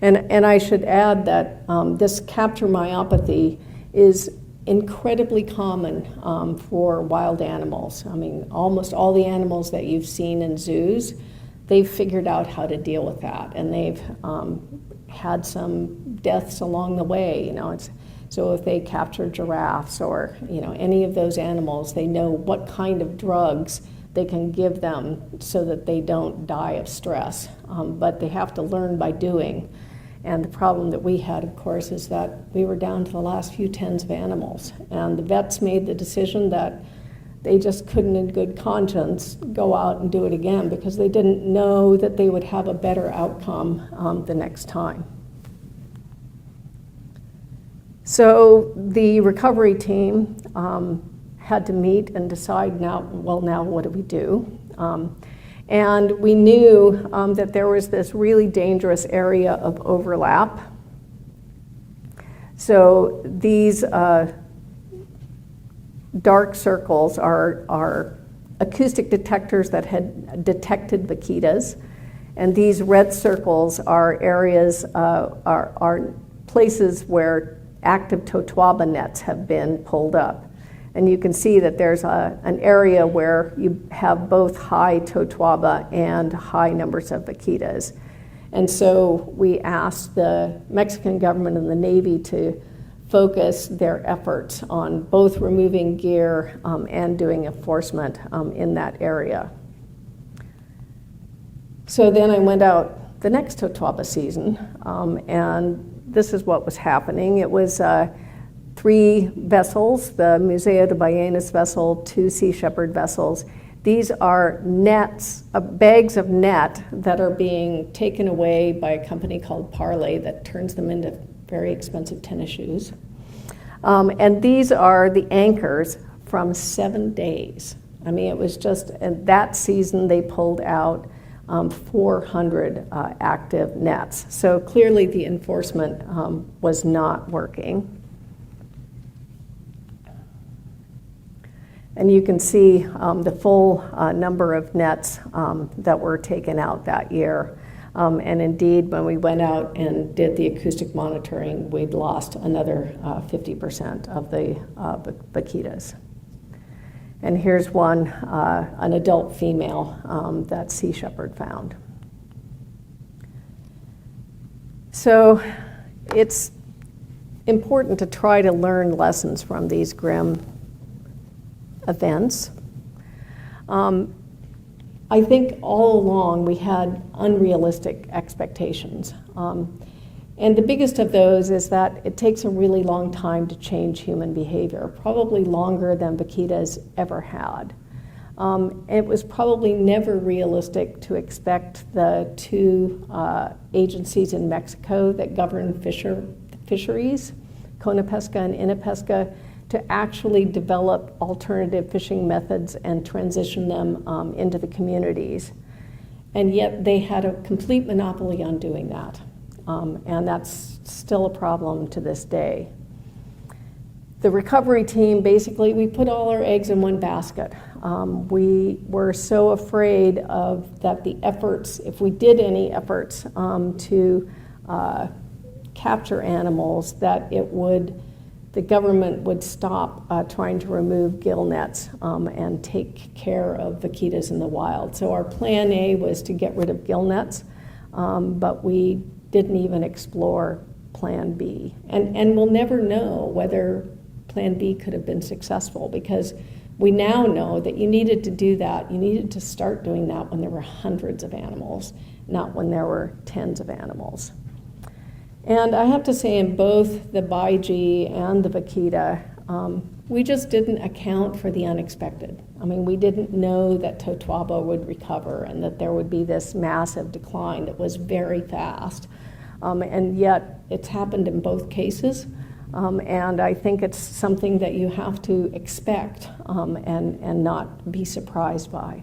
And I should add that this capture myopathy is incredibly common for wild animals. I mean, almost all the animals that you've seen in zoos, they've figured out how to deal with that, and they've had some deaths along the way. So if they capture giraffes or any of those animals, they know what kind of drugs they can give them so that they don't die of stress. But they have to learn by doing. And the problem that we had, of course, is that we were down to the last few tens of animals. And the vets made the decision that they just couldn't in good conscience go out and do it again because they didn't know that they would have a better outcome the next time. So the recovery team had to meet and decide now what do we do? And we knew that there was this really dangerous area of overlap. So these dark circles are acoustic detectors that had detected Vaquitas, and these red circles are areas, are places where active totwaba nets have been pulled up. And you can see that there's an area where you have both high totwaba and high numbers of Vaquitas. And so we asked the Mexican government and the Navy to focus their efforts on both removing gear and doing enforcement in that area. So then I went out the next totwaba season, and this is what was happening. It was 3 vessels, the Museo de Ballenas vessel, 2 Sea Shepherd vessels. These are nets, bags of net that are being taken away by a company called Parley that turns them into very expensive tennis shoes. And these are the anchors from 7 days. I mean, it was just, and that season they pulled out 400 active nets. So clearly the enforcement was not working. And you can see the full number of nets that were taken out that year. And indeed, when we went out and did the acoustic monitoring, we'd lost another 50% of the Vaquitas. And here's one, an adult female that Sea Shepherd found. So it's important to try to learn lessons from these grim events. I think all along we had unrealistic expectations. And the biggest of those is that it takes a really long time to change human behavior, probably longer than Vaquitas ever had. It was probably never realistic to expect the 2 agencies in Mexico that govern fisheries, Conapesca and Inapesca, to actually develop alternative fishing methods and transition them into the communities. And yet they had a complete monopoly on doing that. And that's still a problem to this day. The recovery team, basically, we put all our eggs in one basket. We were so afraid of that the efforts, if we did any efforts to capture animals, that the government would stop trying to remove gillnets and take care of vaquitas in the wild. So our plan A was to get rid of gillnets, but we didn't even explore plan B. And we'll never know whether plan B could have been successful, because we now know that you needed to do that. You needed to start doing that when there were hundreds of animals, not when there were tens of animals. And I have to say, in both the baiji and the vaquita, we just didn't account for the unexpected. I mean, we didn't know that Totuaba would recover and that there would be this massive decline that was very fast. And yet, it's happened in both cases. And I think it's something that you have to expect and not be surprised by.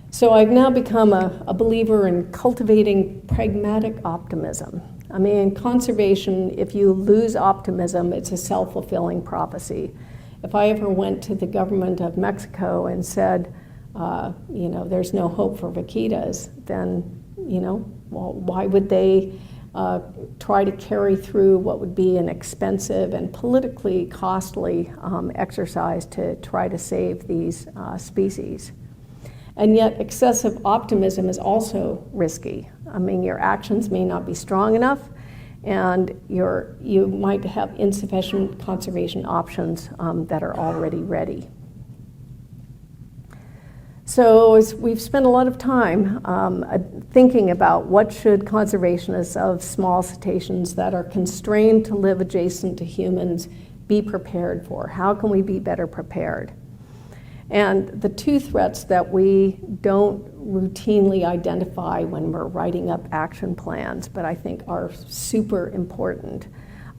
So I've now become a believer in cultivating pragmatic optimism. I mean, in conservation, if you lose optimism, it's a self-fulfilling prophecy. If I ever went to the government of Mexico and said, there's no hope for vaquitas, then, well, why would they try to carry through what would be an expensive and politically costly exercise to try to save these species? And yet excessive optimism is also risky. I mean, your actions may not be strong enough, and you might have insufficient conservation options that are already ready. So we've spent a lot of time thinking about what should conservationists of small cetaceans that are constrained to live adjacent to humans be prepared for. How can we be better prepared? And the two threats that we don't routinely identify when we're writing up action plans, but I think are super important,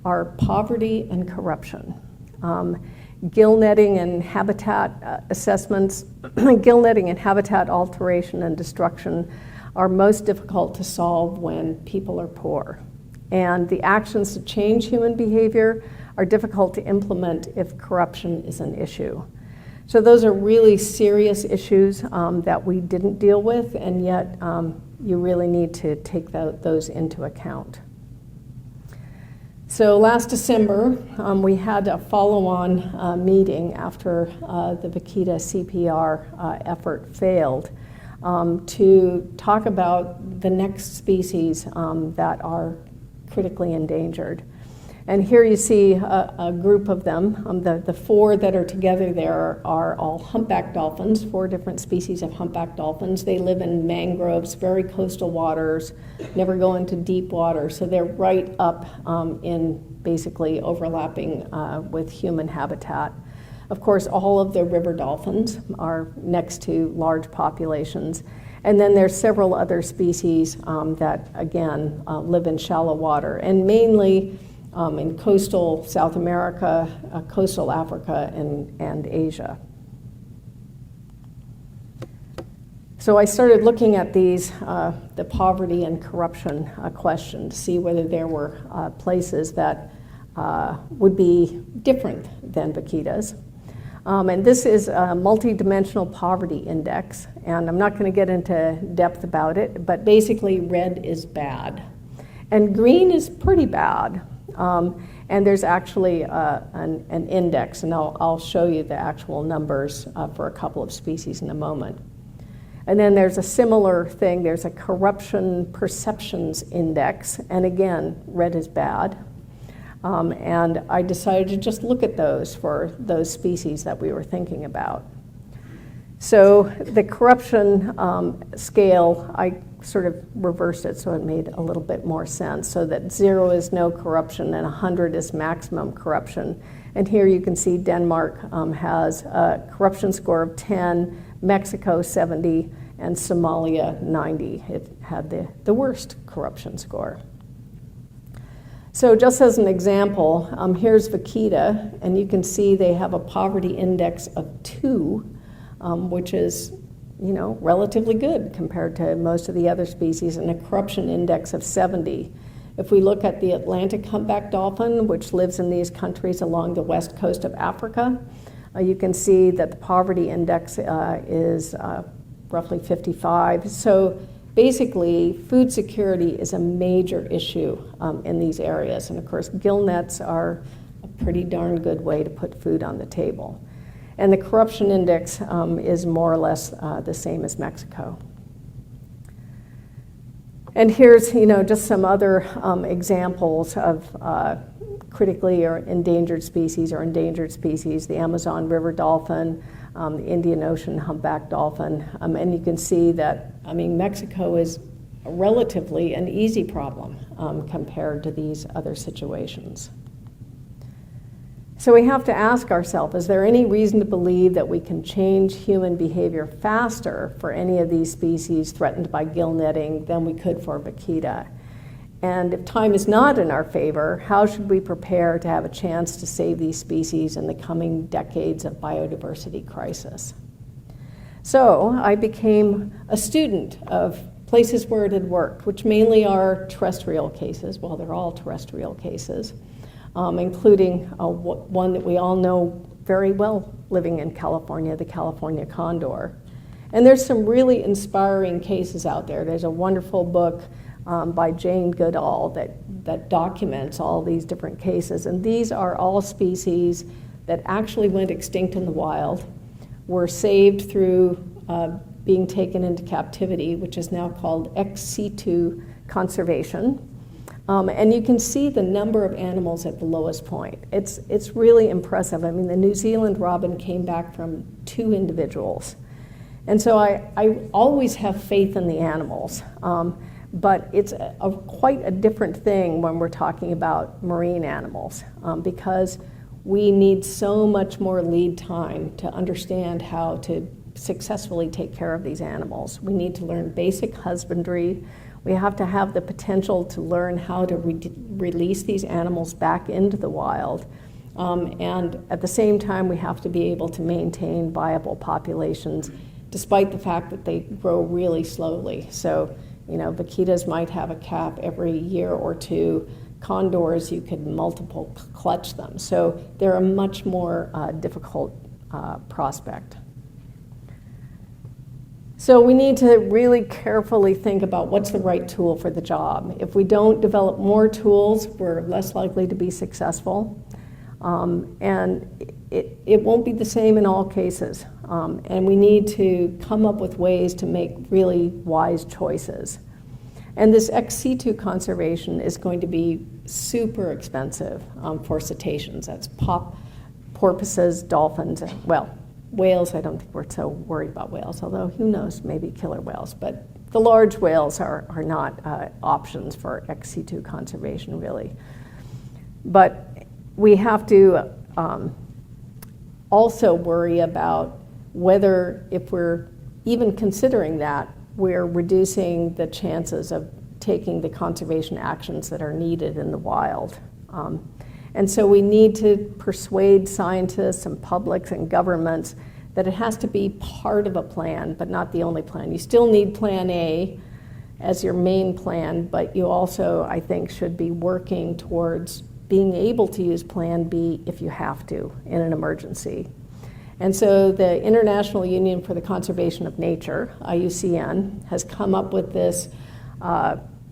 are poverty and corruption. Gill netting and habitat assessments, gill netting and habitat alteration and destruction are most difficult to solve when people are poor. And the actions to change human behavior are difficult to implement if corruption is an issue. So those are really serious issues that we didn't deal with, and yet you really need to take those into account. So last December, we had a follow-on meeting after the Vaquita CPR effort failed to talk about the next species that are critically endangered. And here you see a group of them. The four that are together there are all humpback dolphins, 4 different species of humpback dolphins. They live in mangroves, very coastal waters, never go into deep water, so they're right up in basically overlapping with human habitat. Of course, all of the river dolphins are next to large populations. And then there's several other species that, again, live in shallow water, and mainly in coastal South America, coastal Africa, and Asia. So I started looking at these, the poverty and corruption question, to see whether there were places that would be different than vaquitas. And this is a multidimensional poverty index, and I'm not going to get into depth about it, but basically red is bad, and green is pretty bad. And there's actually an index, and I'll show you the actual numbers for a couple of species in a moment. And then there's a similar thing, there's a corruption perceptions index, and again, red is bad. And I decided to just look at those for those species that we were thinking about. So the corruption scale, I sort of reversed it so it made a little bit more sense, so that 0 is no corruption and 100 is maximum corruption. And here you can see Denmark has a corruption score of 10, Mexico 70, and Somalia 90. It had the worst corruption score. So just as an example, here's Vaquita, and you can see they have a poverty index of 2, which is, relatively good compared to most of the other species, and a corruption index of 70. If we look at the Atlantic humpback dolphin, which lives in these countries along the west coast of Africa, you can see that the poverty index is roughly 55. So basically, food security is a major issue in these areas. And of course, gillnets are a pretty darn good way to put food on the table. And the corruption index is more or less the same as Mexico. And here's, just some other examples of critically or endangered species or endangered species, the Amazon river dolphin, the Indian Ocean humpback dolphin. And you can see that, Mexico is relatively an easy problem compared to these other situations. So we have to ask ourselves, is there any reason to believe that we can change human behavior faster for any of these species threatened by gill netting than we could for Vaquita? And if time is not in our favor, how should we prepare to have a chance to save these species in the coming decades of biodiversity crisis? So I became a student of places where it had worked, which mainly are terrestrial cases. Well, they're all terrestrial cases, including one that we all know very well living in California, the California condor. And there's some really inspiring cases out there. There's a wonderful book by Jane Goodall that documents all these different cases. And these are all species that actually went extinct in the wild, were saved through being taken into captivity, which is now called ex-situ conservation. And you can see the number of animals at the lowest point. It's really impressive. the New Zealand robin came back from 2 individuals. And so I always have faith in the animals. But it's quite a different thing when we're talking about marine animals, because we need so much more lead time to understand how to successfully take care of these animals. We need to learn basic husbandry. We have to have the potential to learn how to release these animals back into the wild. And at the same time, we have to be able to maintain viable populations, despite the fact that they grow really slowly. So, Vaquitas might have a calf every year or 2. Condors, you could multiple clutch them. So they're a much more difficult prospect. So we need to really carefully think about what's the right tool for the job. If we don't develop more tools, we're less likely to be successful. And it won't be the same in all cases. And we need to come up with ways to make really wise choices. And this ex-situ conservation is going to be super expensive for cetaceans. That's porpoises, dolphins, whales. I don't think we're so worried about whales, although who knows, maybe killer whales. But the large whales are not options for ex-situ conservation, really. But we have to also worry about whether, if we're even considering that, we're reducing the chances of taking the conservation actions that are needed in the wild. And so we need to persuade scientists and publics and governments that it has to be part of a plan, but not the only plan. You still need Plan A as your main plan, but you also, I think, should be working towards being able to use Plan B if you have to in an emergency. And so the International Union for the Conservation of Nature, IUCN, has come up with this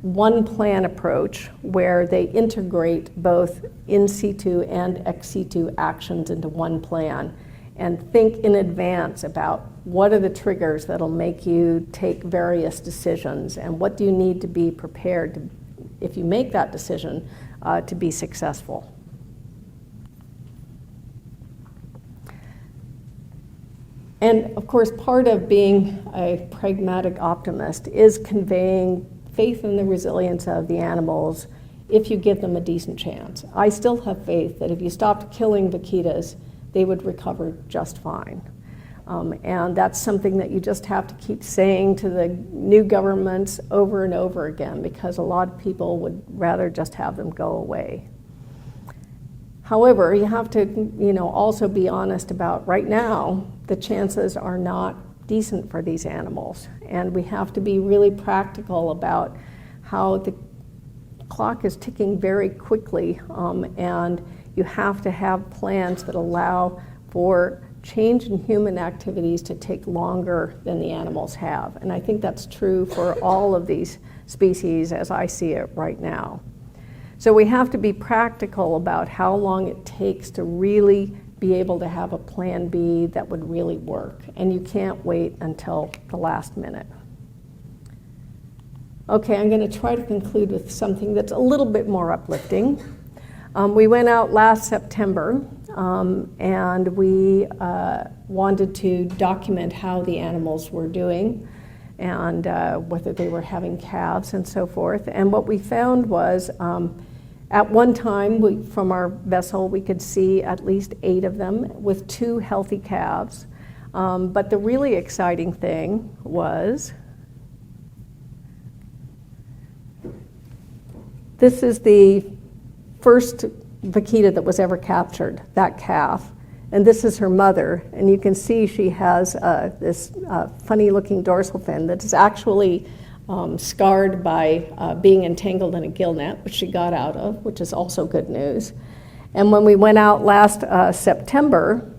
one plan approach where they integrate both in situ and ex situ actions into one plan and think in advance about what are the triggers that'll make you take various decisions and what do you need to be prepared to, if you make that decision, to be successful. And of course, part of being a pragmatic optimist is conveying faith in the resilience of the animals if you give them a decent chance. I still have faith that if you stopped killing vaquitas, they would recover just fine. And that's something that you just have to keep saying to the new governments over and over again, because a lot of people would rather just have them go away. However, you have to, also be honest about right now, the chances are not decent for these animals. And we have to be really practical about how the clock is ticking very quickly, and you have to have plans that allow for change in human activities to take longer than the animals have. And I think that's true for all of these species as I see it right now. So we have to be practical about how long it takes to really be able to have a plan B that would really work. And you can't wait until the last minute. Okay, I'm going to try to conclude with something that's a little bit more uplifting. We went out last September and we wanted to document how the animals were doing and whether they were having calves and so forth. And what we found was at one time from our vessel we could see at least 8 of them with 2 healthy calves. But the really exciting thing was this is the first vaquita that was ever captured, that calf. And this is her mother. And you can see she has this funny-looking dorsal fin that is actually scarred by being entangled in a gillnet, which she got out of, which is also good news. And when we went out last September,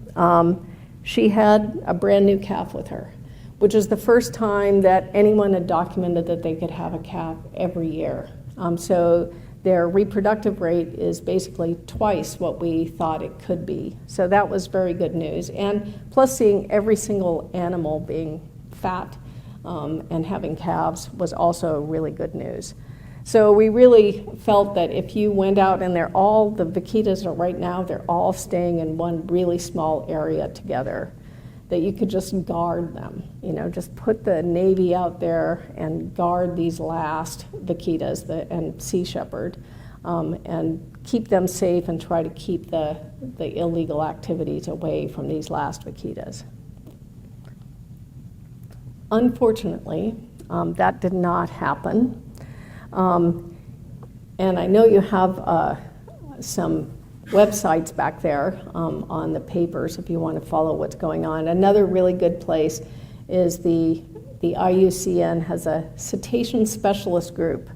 she had a brand new calf with her, which is the first time that anyone had documented that they could have a calf every year. So their reproductive rate is basically twice what we thought it could be. So that was very good news. And plus seeing every single animal being fat and having calves was also really good news. So we really felt that if you went out and the vaquitas are right now, they're all staying in one really small area together, that you could just guard them, just put the Navy out there and guard these last vaquitas and sea shepherd, and keep them safe and try to keep the illegal activities away from these last vaquitas. Unfortunately, that did not happen. And I know you have some websites back there on the papers if you want to follow what's going on. Another really good place is the IUCN has a Cetacean Specialist Group,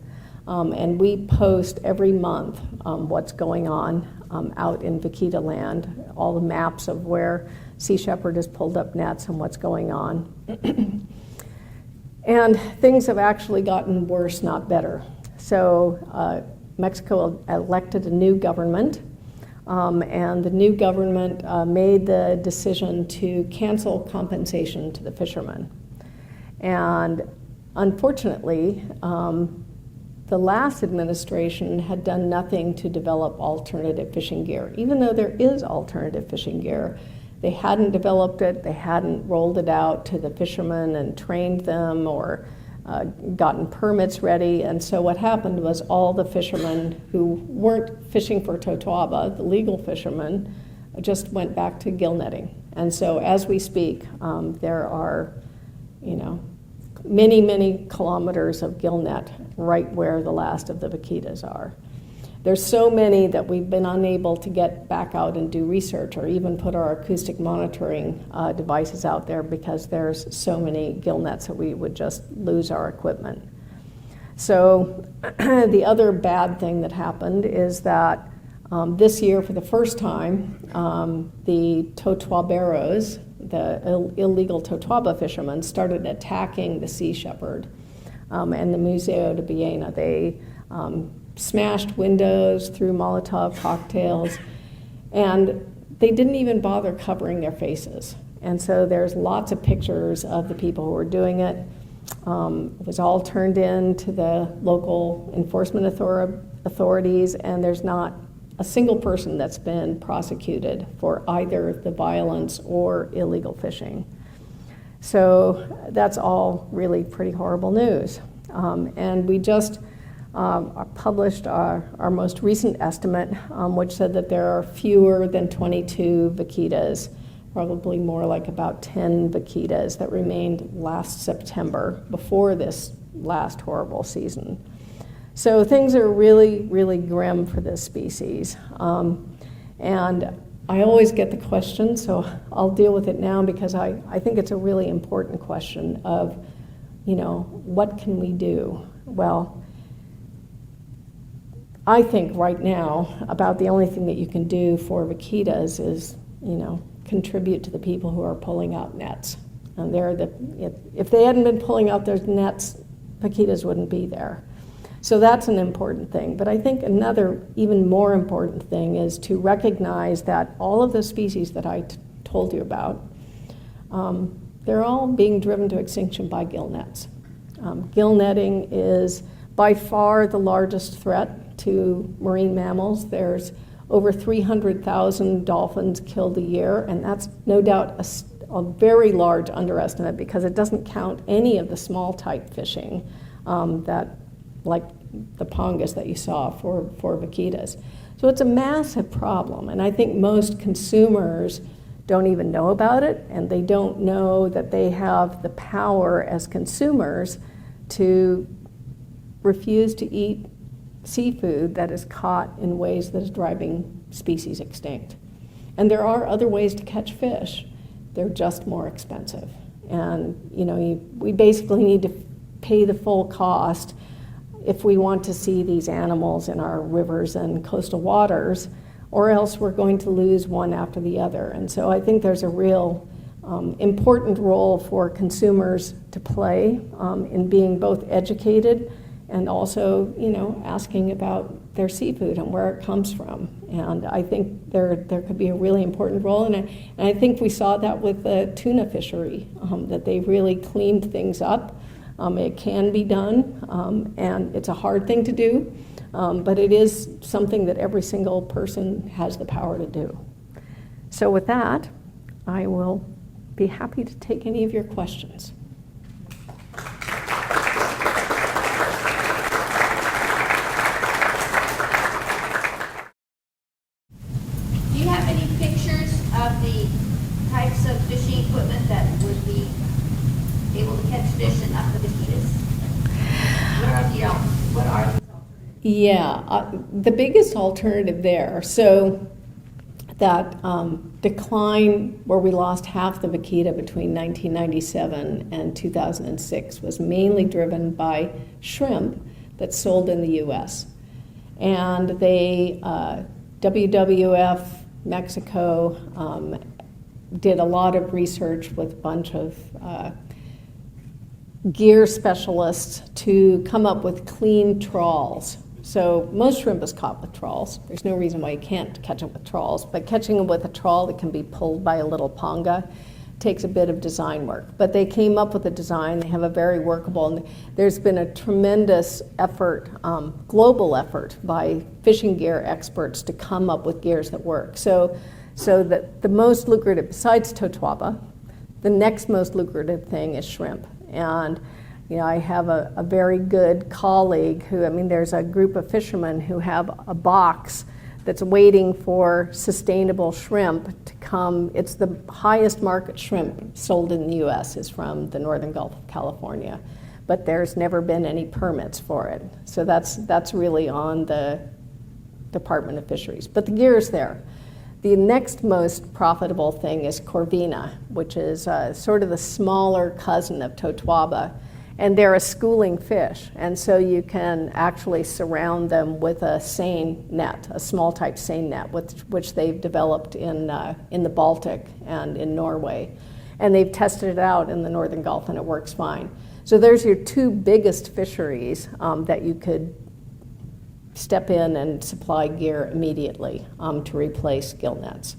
and we post every month what's going on out in Vaquita land, all the maps of where Sea Shepherd has pulled up nets and what's going on. And things have actually gotten worse, not better. So Mexico elected a new government, and the new government made the decision to cancel compensation to the fishermen. And unfortunately, the last administration had done nothing to develop alternative fishing gear. Even though there is alternative fishing gear, they hadn't developed it, they hadn't rolled it out to the fishermen and trained them or gotten permits ready. And so what happened was all the fishermen who weren't fishing for totoaba, the legal fishermen, just went back to gill netting. And so as we speak, there are, many, many kilometers of gill net right where the last of the vaquitas are. There's so many that we've been unable to get back out and do research or even put our acoustic monitoring devices out there because there's so many gill nets that we would just lose our equipment. So the other bad thing that happened is that this year, for the first time, the totuaberos, the illegal totuaba fishermen, started attacking the sea shepherd and the Museo de Villena. They smashed windows, threw Molotov cocktails, and they didn't even bother covering their faces. And so there's lots of pictures of the people who were doing it. It was all turned in to the local enforcement authorities, and there's not a single person that's been prosecuted for either the violence or illegal fishing. So that's all really pretty horrible news. And we just published our most recent estimate, which said that there are fewer than 22 vaquitas probably more like about 10 vaquitas that remained last September before this last horrible season. So things are really, really grim for this species. And I always get the question, so I'll deal with it now because I think it's a really important question of, what can we do? Well, I think right now about the only thing that you can do for vaquitas is, contribute to the people who are pulling out nets. And if they hadn't been pulling out those nets, vaquitas wouldn't be there. So that's an important thing. But I think another even more important thing is to recognize that all of the species that I told you about, they're all being driven to extinction by gillnets. Gillnetting is by far the largest threat to marine mammals. There's over 300,000 dolphins killed a year, and that's no doubt a very large underestimate because it doesn't count any of the small type fishing like the pongas that you saw for vaquitas. So it's a massive problem, and I think most consumers don't even know about it, and they don't know that they have the power as consumers to refuse to eat seafood that is caught in ways that is driving species extinct. And there are other ways to catch fish. They're just more expensive. And we basically need to pay the full cost if we want to see these animals in our rivers and coastal waters, or else we're going to lose one after the other. And so I think there's a real important role for consumers to play in being both educated and also, asking about their seafood and where it comes from. And I think there could be a really important role. And I think we saw that with the tuna fishery, that they really cleaned things up. It can be done, and it's a hard thing to do, but it is something that every single person has the power to do. So with that, I will be happy to take any of your questions. Do you have any pictures of the types of fishing equipment that would be able to catch fish and not the vaquitas? What are these alternatives? Yeah, the biggest alternative there, so that decline where we lost half the vaquita between 1997 and 2006 was mainly driven by shrimp that's sold in the U.S. And they, WWF Mexico, did a lot of research with a bunch of gear specialists to come up with clean trawls. So most shrimp is caught with trawls. There's no reason why you can't catch it with trawls, but catching them with a trawl that can be pulled by a little ponga takes a bit of design work. But they came up with a design, they have a very workable, and there's been a tremendous effort, global effort by fishing gear experts to come up with gears that work. So that the most lucrative, besides totuaba, the next most lucrative thing is shrimp. And I have a very good colleague who, there's a group of fishermen who have a box that's waiting for sustainable shrimp to come. It's the highest market shrimp sold in the U.S. is from the northern Gulf of California, but there's never been any permits for it. So that's really on the Department of Fisheries. But the gear is there. The next most profitable thing is corvina, which is sort of the smaller cousin of totuaba. And they're a schooling fish, and so you can actually surround them with a seine net, a small type seine net, which they've developed in the Baltic and in Norway. And they've tested it out in the Northern Gulf, and it works fine. So there's your two biggest fisheries that you could step in and supply gear immediately to replace gill nets.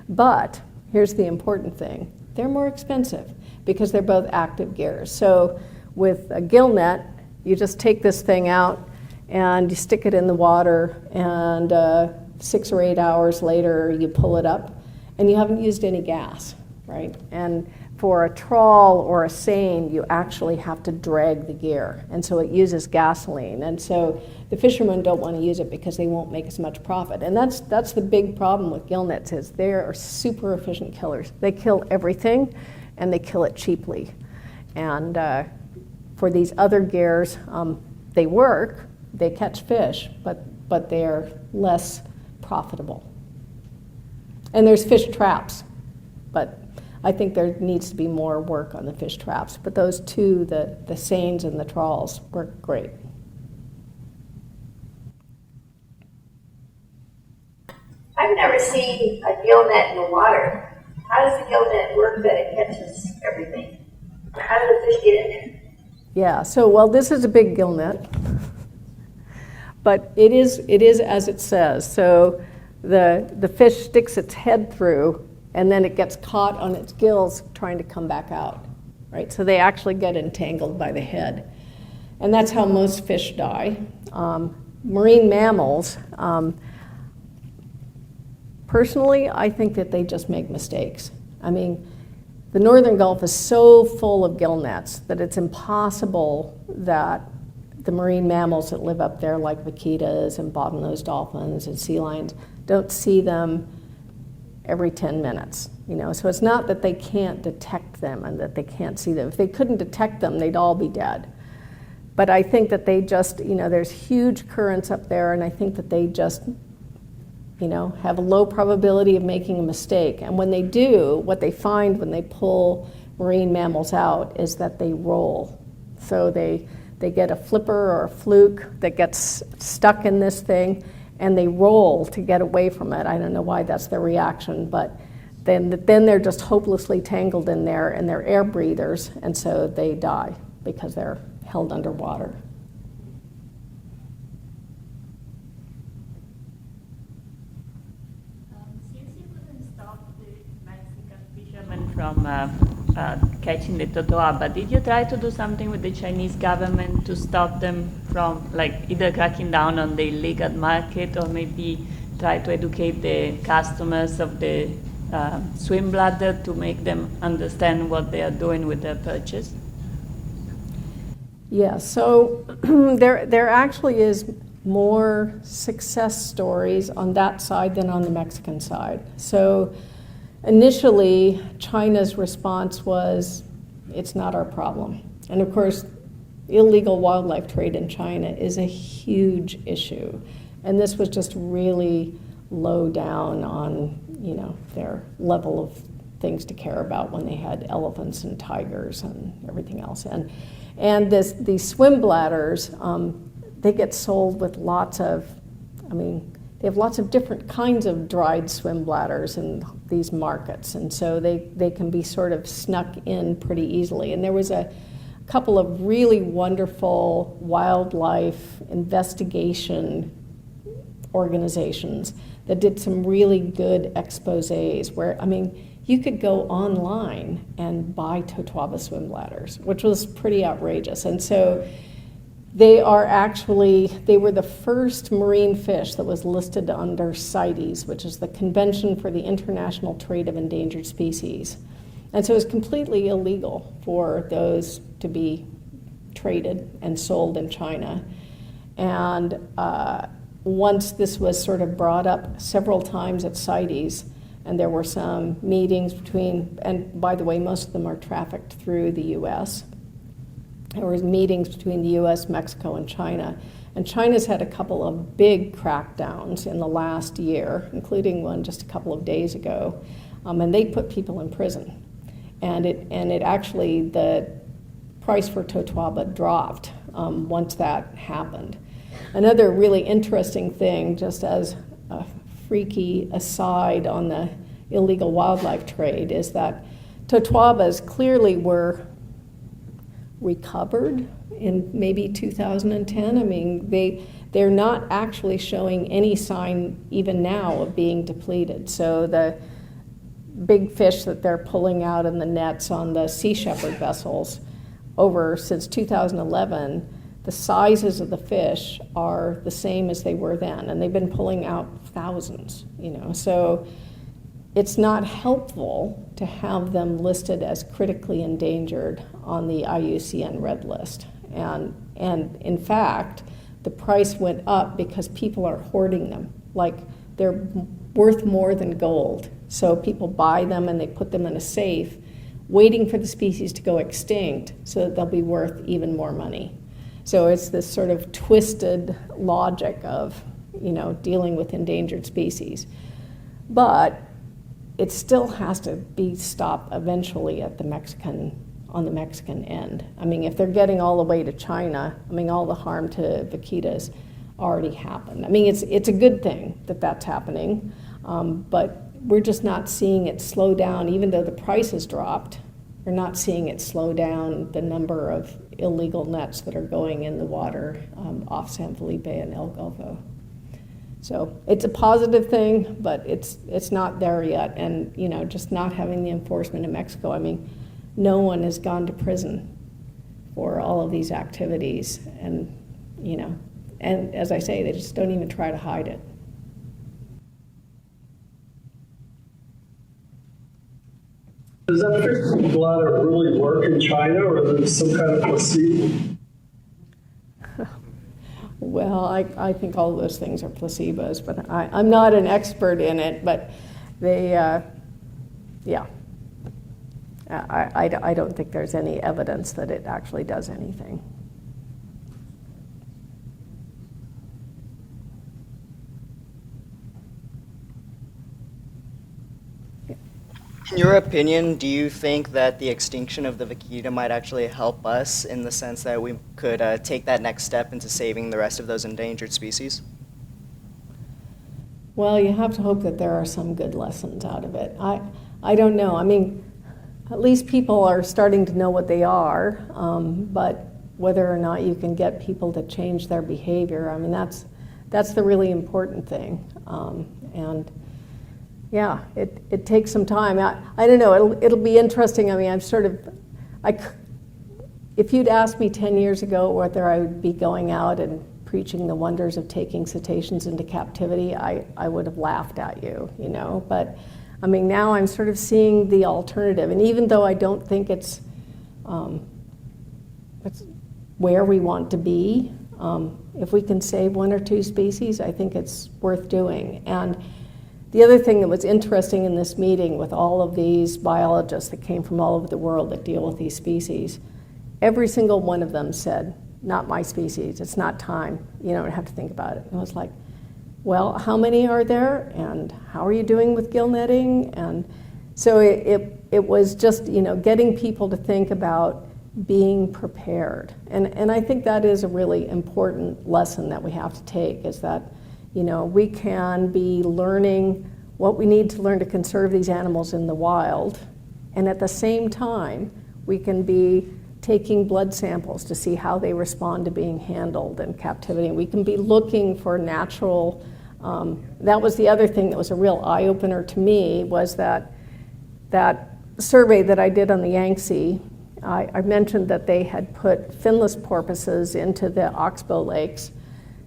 But here's the important thing. They're more expensive because they're both active gears. So with a gill net, you just take this thing out and you stick it in the water, and 6 or 8 hours later you pull it up and you haven't used any gas, right? And For a trawl or a seine, you actually have to drag the gear, and so it uses gasoline. And so the fishermen don't want to use it because they won't make as much profit. And that's the big problem with gillnets, is they are super efficient killers. They kill everything, and they kill it cheaply. And for these other gears, they work, they catch fish, but they're less profitable. And there's fish traps, but I think there needs to be more work on the fish traps. But those two, the seines and the trawls, work great. I've never seen a gillnet in the water. How does the gillnet work that it catches everything? How do the fish get in there? Yeah, so, well, this is a big gillnet, but it is as it says. So the fish sticks its head through, and then it gets caught on its gills trying to come back out, right? So they actually get entangled by the head. And that's how most fish die. Marine mammals, personally, I think that they just make mistakes. I mean, the Northern Gulf is so full of gillnets that it's impossible that the marine mammals that live up there, like vaquitas and bottlenose dolphins and sea lions, don't see them every 10 minutes. So it's not that they can't detect them and that they can't see them. If they couldn't detect them, they'd all be dead. But I think that they just, there's huge currents up there, and I think that they just, have a low probability of making a mistake. And when they do, what they find when they pull marine mammals out is that they roll. So they get a flipper or a fluke that gets stuck in this thing, and they roll to get away from it. I don't know why that's their reaction, but then they're just hopelessly tangled in there, and they're air breathers, and so they die because they're held underwater. Since you couldn't stop the Mexican fishermen from catching the totoaba, did you try to do something with the Chinese government to stop them from, either cracking down on the illegal market, or maybe try to educate the customers of the swim bladder to make them understand what they are doing with their purchase? Yeah, so there actually is more success stories on that side than on the Mexican side. So initially, China's response was, it's not our problem. And of course, illegal wildlife trade in China is a huge issue. And this was just really low down on, their level of things to care about when they had elephants and tigers and everything else. And these swim bladders, they get sold with they have lots of different kinds of dried swim bladders in these markets. And so they can be sort of snuck in pretty easily. And there was a couple of really wonderful wildlife investigation organizations that did some really good exposés where, you could go online and buy totoaba swim bladders, which was pretty outrageous. And so they were the first marine fish that was listed under CITES, which is the Convention for the International Trade of Endangered Species. And so it's completely illegal for those to be traded and sold in China. And once this was sort of brought up several times at CITES, and there were some meetings between, and by the way, most of them are trafficked through the U.S. There was meetings between the U.S., Mexico, and China. And China's had a couple of big crackdowns in the last year, including one just a couple of days ago. And they put people in prison. And it actually, the price for totoaba dropped once that happened. Another really interesting thing, just as a freaky aside on the illegal wildlife trade, is that totoabas clearly were recovered in maybe 2010. They're not actually showing any sign even now of being depleted. So the big fish that they're pulling out in the nets on the Sea Shepherd vessels since 2011, the sizes of the fish are the same as they were then, and they've been pulling out thousands, So it's not helpful to have them listed as critically endangered on the IUCN red list. And in fact, the price went up because people are hoarding them. Like, they're worth more than gold. So people buy them and they put them in a safe, waiting for the species to go extinct so that they'll be worth even more money. So it's this sort of twisted logic of, dealing with endangered species. But it still has to be stopped eventually at on the Mexican end. I mean, if they're getting all the way to China, all the harm to vaquitas already happened. I mean, it's a good thing that that's happening, but we're just not seeing it slow down. Even though the price has dropped, we're not seeing it slow down the number of illegal nets that are going in the water off San Felipe and El Golfo. So it's a positive thing, but it's not there yet. And just not having the enforcement in Mexico. No one has gone to prison for all of these activities, and and as I say, they just don't even try to hide it. Does that fish bladder really work in China, or is it some kind of placebo? Well, I think all of those things are placebos, but I'm not an expert in it, but they, yeah. I don't think there's any evidence that it actually does anything. In your opinion, do you think that the extinction of the vaquita might actually help us in the sense that we could take that next step into saving the rest of those endangered species? Well, you have to hope that there are some good lessons out of it. I don't know. At least people are starting to know what they are, but whether or not you can get people to change their behavior, that's the really important thing. And yeah, it takes some time. I don't know, it'll be interesting. If you'd asked me 10 years ago whether I would be going out and preaching the wonders of taking cetaceans into captivity, I would have laughed at you, But now I'm sort of seeing the alternative. And even though I don't think it's where we want to be, if we can save one or two species, I think it's worth doing. And the other thing that was interesting in this meeting with all of these biologists that came from all over the world that deal with these species, every single one of them said, not my species, it's not time, you don't have to think about it. And I was like, well, how many are there, and how are you doing with gill netting? And so it was just, getting people to think about being prepared. And I think that is a really important lesson that we have to take, is that we can be learning what we need to learn to conserve these animals in the wild, and at the same time, we can be taking blood samples to see how they respond to being handled in captivity. We can be looking for natural, that was the other thing that was a real eye-opener to me, was that survey that I did on the Yangtze. I mentioned that they had put finless porpoises into the oxbow lakes.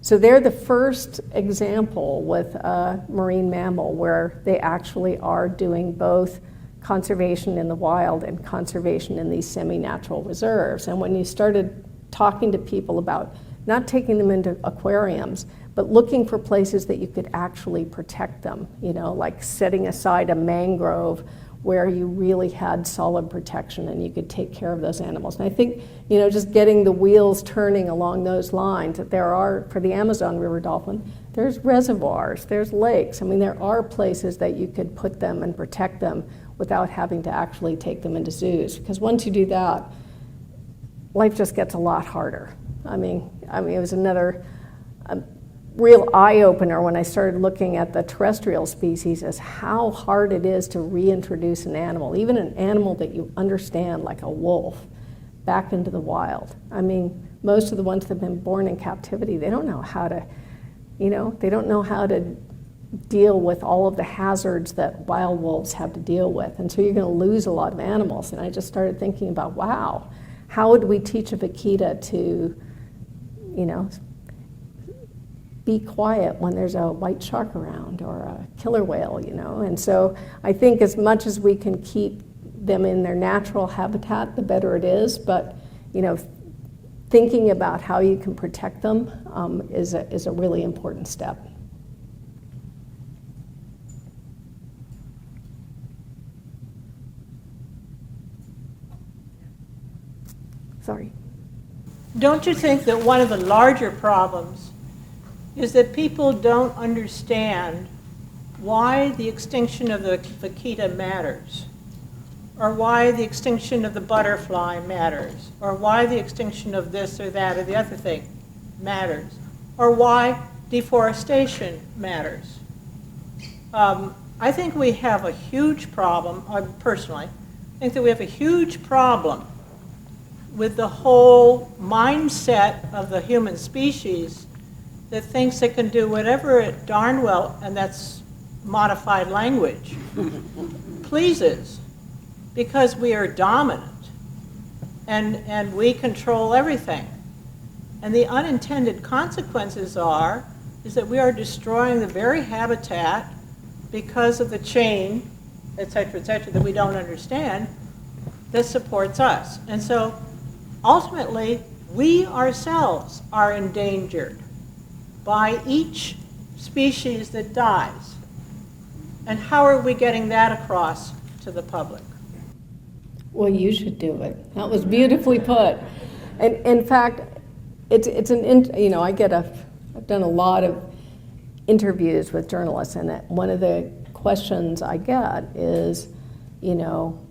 So they're the first example with a marine mammal where they actually are doing both conservation in the wild and conservation in these semi-natural reserves. And when you started talking to people about not taking them into aquariums, but looking for places that you could actually protect them, like setting aside a mangrove where you really had solid protection and you could take care of those animals. And I think, just getting the wheels turning along those lines, that there are, for the Amazon river dolphin, there's reservoirs, there's lakes. There are places that you could put them and protect them without having to actually take them into zoos. Because once you do that, life just gets a lot harder. It was another real eye-opener when I started looking at the terrestrial species as how hard it is to reintroduce an animal, even an animal that you understand, like a wolf, back into the wild. Most of the ones that have been born in captivity, they don't know how to, they don't know how to deal with all of the hazards that wild wolves have to deal with. And so you're going to lose a lot of animals. And I just started thinking about, wow, how would we teach a vaquita to, be quiet when there's a white shark around or a killer whale, you know. And so I think as much as we can keep them in their natural habitat, the better it is. But, you know, thinking about how you can protect them is a really important step. Sorry. Don't you think that one of the larger problems is that people don't understand why the extinction of the vaquita matters, or why the extinction of the butterfly matters, or why the extinction of this or that or the other thing matters, or why deforestation matters? I think we have a huge problem, personally, I think that we have a huge problem with the whole mindset of the human species that thinks it can do whatever it darn well, and that's modified language, pleases, because we are dominant and we control everything. And the unintended consequences is that we are destroying the very habitat because of the chain, et cetera, that we don't understand, that supports us. And so ultimately, we ourselves are endangered by each species that dies. And how are we getting that across to the public? Well, you should do it. That was beautifully put. And in fact, you know, I've done a lot of interviews with journalists, and one of the questions I get is, you know,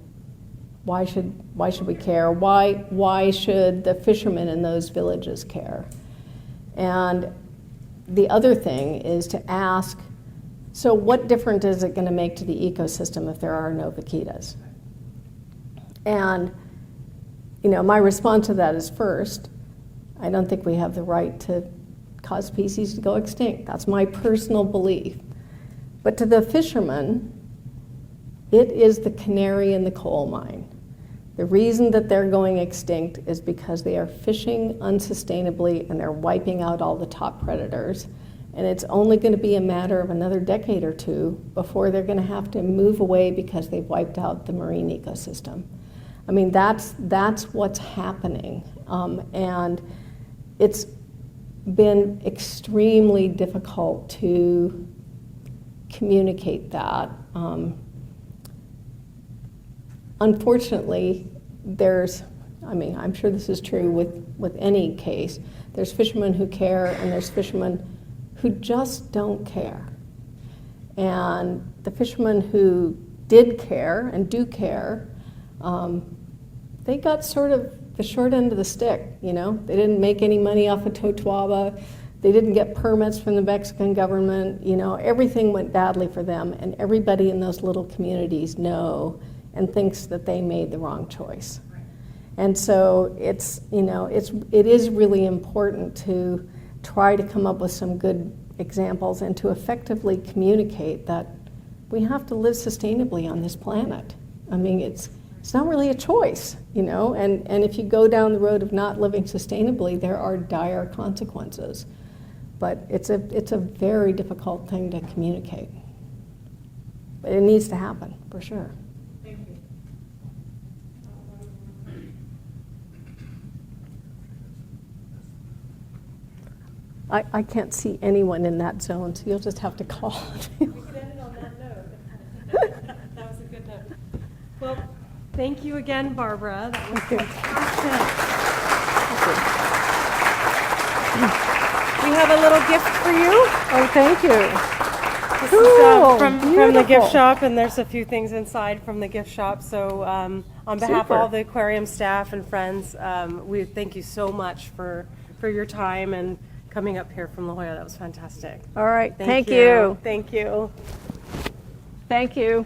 why should we care? Why should the fishermen in those villages care? And the other thing is to ask, so what difference is it going to make to the ecosystem if there are no vaquitas? And, you know, my response to that is, first, I don't think we have the right to cause species to go extinct. That's my personal belief. But to the fishermen, it is the canary in the coal mine. The reason that they're going extinct is because they are fishing unsustainably and they're wiping out all the top predators. And it's only going to be a matter of another decade or two before they're going to have to move away because they've wiped out the marine ecosystem. I mean, that's what's happening. And it's been extremely difficult to communicate that. Unfortunately, I'm sure this is true with any case, there's fishermen who care and there's fishermen who just don't care. And the fishermen who did care and do care, they got sort of the short end of the stick, you know? They didn't make any money off of Totuaba. They didn't get permits from the Mexican government. You know, everything went badly for them, and everybody in those little communities know and thinks that they made the wrong choice. And so it is really important to try to come up with some good examples and to effectively communicate that we have to live sustainably on this planet. I mean, it's not really a choice, you know, and if you go down the road of not living sustainably, there are dire consequences. But it's a very difficult thing to communicate. But it needs to happen, for sure. Thank you. I can't see anyone in that zone, so you'll just have to call. We could end it on that note. That was a good note. Well, thank you again, Barbara. That was fantastic. We have a little gift for you. Oh, thank you. This Cool. is from the gift Beautiful. shop, and there's a few things inside from the gift shop. So on behalf Super. of all the aquarium staff and friends, we thank you so much for your time and coming up here from La Jolla. That was fantastic. All right, thank you. you. Thank you. Thank you.